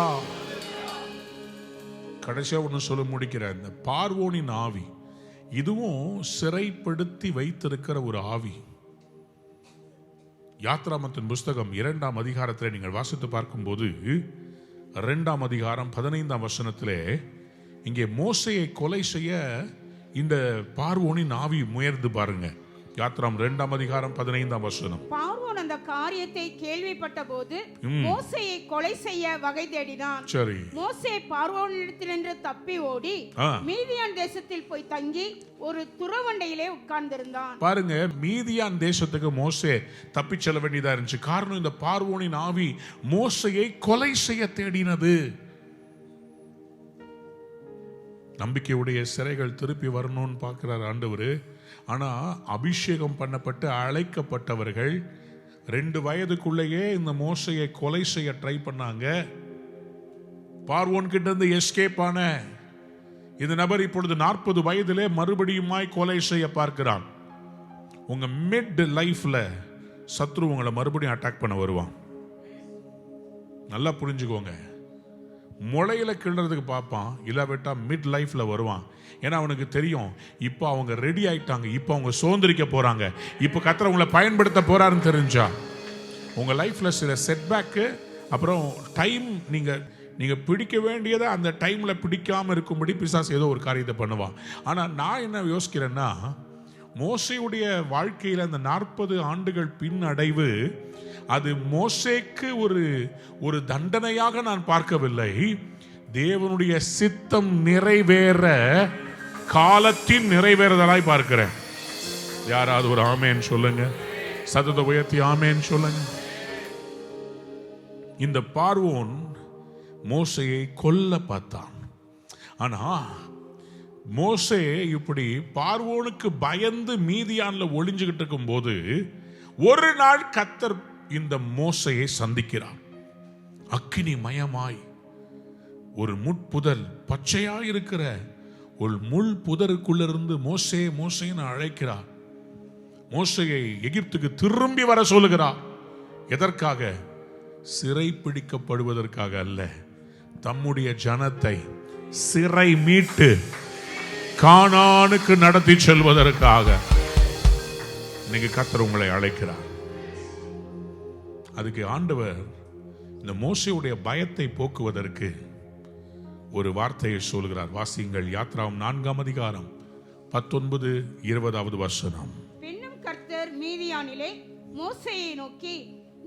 Speaker 1: கடைசியா ஒன்று சொல்ல முடிக்கிறேன். இந்த பார்வோனின் ஆவி, இதுவும் சிறைப்படுத்தி வைத்திருக்கிற ஒரு ஆவி. யாத்ராமத்தின் புஸ்தகம் 2ஆம் அதிகாரத்தில் நீங்கள் வாசித்து பார்க்கும்போது 2ஆம் அதிகாரம் 15ஆம் வசனத்திலே இங்கே மோசையை கொலை செய்ய இந்த பார்வோனின் ஆவி முயர்ந்து பாருங்க. யாத்ராம் 2ஆம் அதிகாரம் 15ஆம் வசனம்.
Speaker 2: பார்வோன் அந்த காரியத்தை கேள்விப்பட்ட போது மோசேயை கொலை செய்ய வகை தேடினான்.
Speaker 1: சரி.
Speaker 2: மோசே பார்வோனிடத்திலிருந்து தப்பி ஓடி மீதியான் தேசத்தில் போய் தங்கி ஒரு துறவண்டையிலே உட்கார்ந்திருந்தான்.
Speaker 1: பாருங்க, மீதியான் தேசத்துக்கு மோசே தப்பி செல்ல வேண்டியதா இருந்துச்சு. காரணம், இந்த பார்வோனின் ஆவி மோசேயை கொலை செய்ய தேடினது. நம்பிக்கையுடைய சிறைகள் திருப்பி வரணும்னு பார்க்கிறார் ஆண்டவர். ஆனா அபிஷேகம் பண்ணப்பட்டு அழைக்கப்பட்டவர்கள் 2 வயதுக்குள்ளேயே இந்த மோசையை கொலை செய்ய ட்ரை பண்ணாங்க. பார்வோன் கிட்ட இருந்து எஸ்கேப் ஆன இந்த நபர் இப்பொழுது 40 வயதிலே மறுபடியுமாய் கொலை செய்ய பார்க்கிறான். உங்க மிட் லைஃப்ல சத்ரு உங்களை மறுபடியும் அட்டாக் பண்ண வருவான். நல்லா புரிஞ்சுக்கோங்க. முளையில கிள்றதுக்கு பார்ப்பான், இல்லாவிட்டா மிட் லைஃப்ல வருவான். ஏன்னா அவனுக்கு தெரியும், இப்போ அவங்க ரெடி ஆயிட்டாங்க, இப்போ அவங்க சுதந்திரிக்க போறாங்க, இப்போ கர்த்தர் அவங்களை பயன்படுத்த போறாருன்னு தெரிஞ்சா உங்க லைஃப்ல சில செட்பேக்கு, அப்புறம் டைம் நீங்க பிடிக்க வேண்டியதை அந்த டைம்ல பிடிக்காம இருக்கும்படி பிசாசு ஏதோ ஒரு காரியத்தை பண்ணுவான். ஆனா நான் என்ன யோசிக்கிறேன்னா, மோசேயுடைய வாழ்க்கையில் அந்த 40 ஆண்டுகள் பின் அடைவு அது மோசேக்கு ஒரு தண்டனையாக நான் பார்க்கவில்லை. தேவனுடைய சித்தம் நிறைவேற காலத்தின் நிறைவேறுதலாய் பார்க்கிறேன். யாராவது ஒரு ஆமேன் சொல்லுங்க, சத்தத்தை உயர்த்தி ஆமேன் சொல்லுங்க. இந்த பார்வோன் மோசேயை கொல்ல பார்த்தான். ஆனா மோசே இப்படி பார்வோனுக்கு பயந்து மீதியான்ல ஒளிஞ்சுகிட்டு இருக்கும் போது ஒரு நாள் கர்த்தர் இந்த மோசையை சந்திக்கிறார். அக்கினி மயமாய் ஒரு முட்புதல், பச்சையாய் இருக்கிற ஒரு முள் புதருக்குள்ளிருந்து மோசே மோசேன்னு அழைக்கிறார். மோசையை எகிப்துக்கு திரும்பி வர சொல்லுகிறார். எதற்காக? சிறை பிடிக்கப்படுவதற்காக அல்ல, தம்முடைய ஜனத்தை சிறை மீட்டு கானானுக்கு நடத்தி செல்வதற்காக இன்னைக்கு கர்த்தர் உங்களை அழைக்கிறார். அதுக்கு ஆண்டவர் இந்த மோசேயுடைய பயத்தை போக்குவதற்கு ஒரு வார்த்தையை சொல்கிறார். வாசியுங்கள், யாத்ராம் 4ஆம் அதிகாரம் 19, 20வது வசனம்.
Speaker 2: பின்னும் கர்த்தர் மீதியானிலே மோசேயை நோக்கி,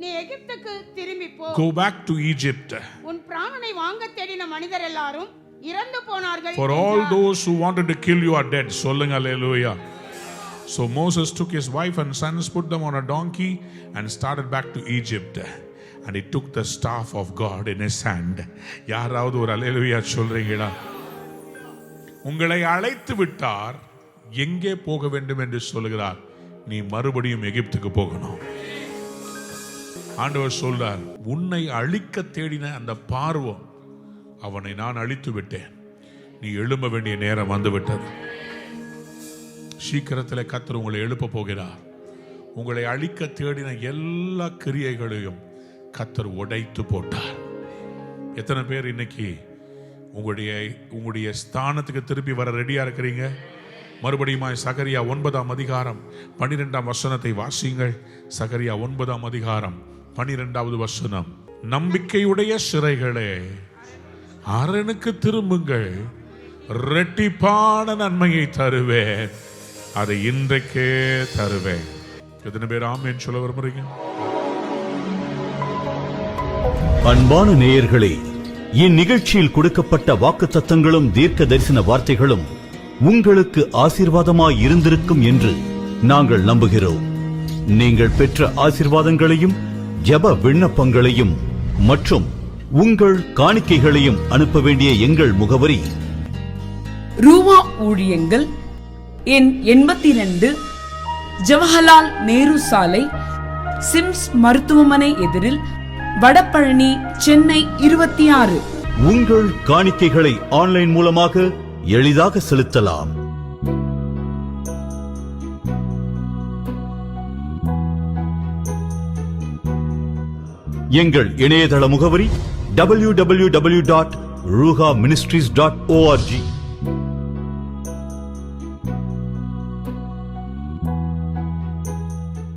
Speaker 2: நீ எகிப்துக்கு திரும்பி போ.
Speaker 1: Go back to Egypt.
Speaker 2: உன் பிராணனை வாங்க தேடின மனிதர் எல்லாரும் இறந்து போனார்கள்.
Speaker 1: For all those who wanted to kill you are dead. சொல்லுங்க அல்லேலூயா. So Moses took his wife and sons, put them on a donkey and started back to Egypt. And he took the staff of God in his hand. யாராவது ஒரு அல்லேலூயா சொல்றீங்களா? உங்களை அழைத்து விட்டார், எங்கே போக வேண்டும் என்று சொல்கிறார். நீ மறுபடியும் எகிப்துக்கு போகணும். ஆண்டவர் சொல்றார், உன்னை அழிக்க தேடின அந்த பார்வோன், அவனை நான் அழித்து விட்டேன், நீ எழும்ப வேண்டிய நேரம் வந்துவிட்டது. சீக்கிரத்தில் கர்த்தர் உங்களை எழுப்ப போகிறார். உங்களை அழிக்க தேடின எல்லா கிரியைகளையும் கர்த்தர் உடைத்து போட்டார். எத்தனை பேர் இன்னைக்கு உங்களுடைய ஸ்தானத்துக்கு திருப்பி வர ரெடியா இருக்கிறீங்க? மறுபடியும் சகரியா 9ஆம் அதிகாரம் 12ஆம் வசனத்தை வாசியுங்கள். சகரியா 9ஆம் அதிகாரம் 12வது வசனம். நம்பிக்கையுடைய சிறைகளே, அரணுக்கு திரும்புங்கள், இரட்டிப்பான நன்மையை தருவேன், அதை இன்றைக்கே தருவேன். எத்தனை பேர் ஆமென் சொல்ல விரும்புறீங்க?
Speaker 4: அன்பான நேயர்களே, இந்நிகழ்ச்சியில் கொடுக்கப்பட்ட வாக்குத்தத்தங்களும் தீர்க்க தரிசன வார்த்தைகளும் உங்களுக்கு ஆசீர்வாதமாய் இருந்திருக்கும் என்று நாங்கள் நம்புகிறோம். நீங்கள் பெற்ற ஆசீர்வாதங்களையும் ஜெப விண்ணப்பங்களையும் மற்றும் உங்கள் காணிக்கைகளையும் அனுப்ப வேண்டிய எங்கள் முகவரி:
Speaker 5: ரூவா ஊழியங்கள், எண் 82, ஜவஹர்லால் நேரு சாலை, சிம்ஸ் மருத்துவமனை எதிரில், வடபழனி, சென்னை 26.
Speaker 4: உங்கள் காணிக்கைகளை ஆன்லைன் மூலமாக எளிதாக செலுத்தலாம். எங்கள் இணையதள முகவரி www.ruhaministries.org.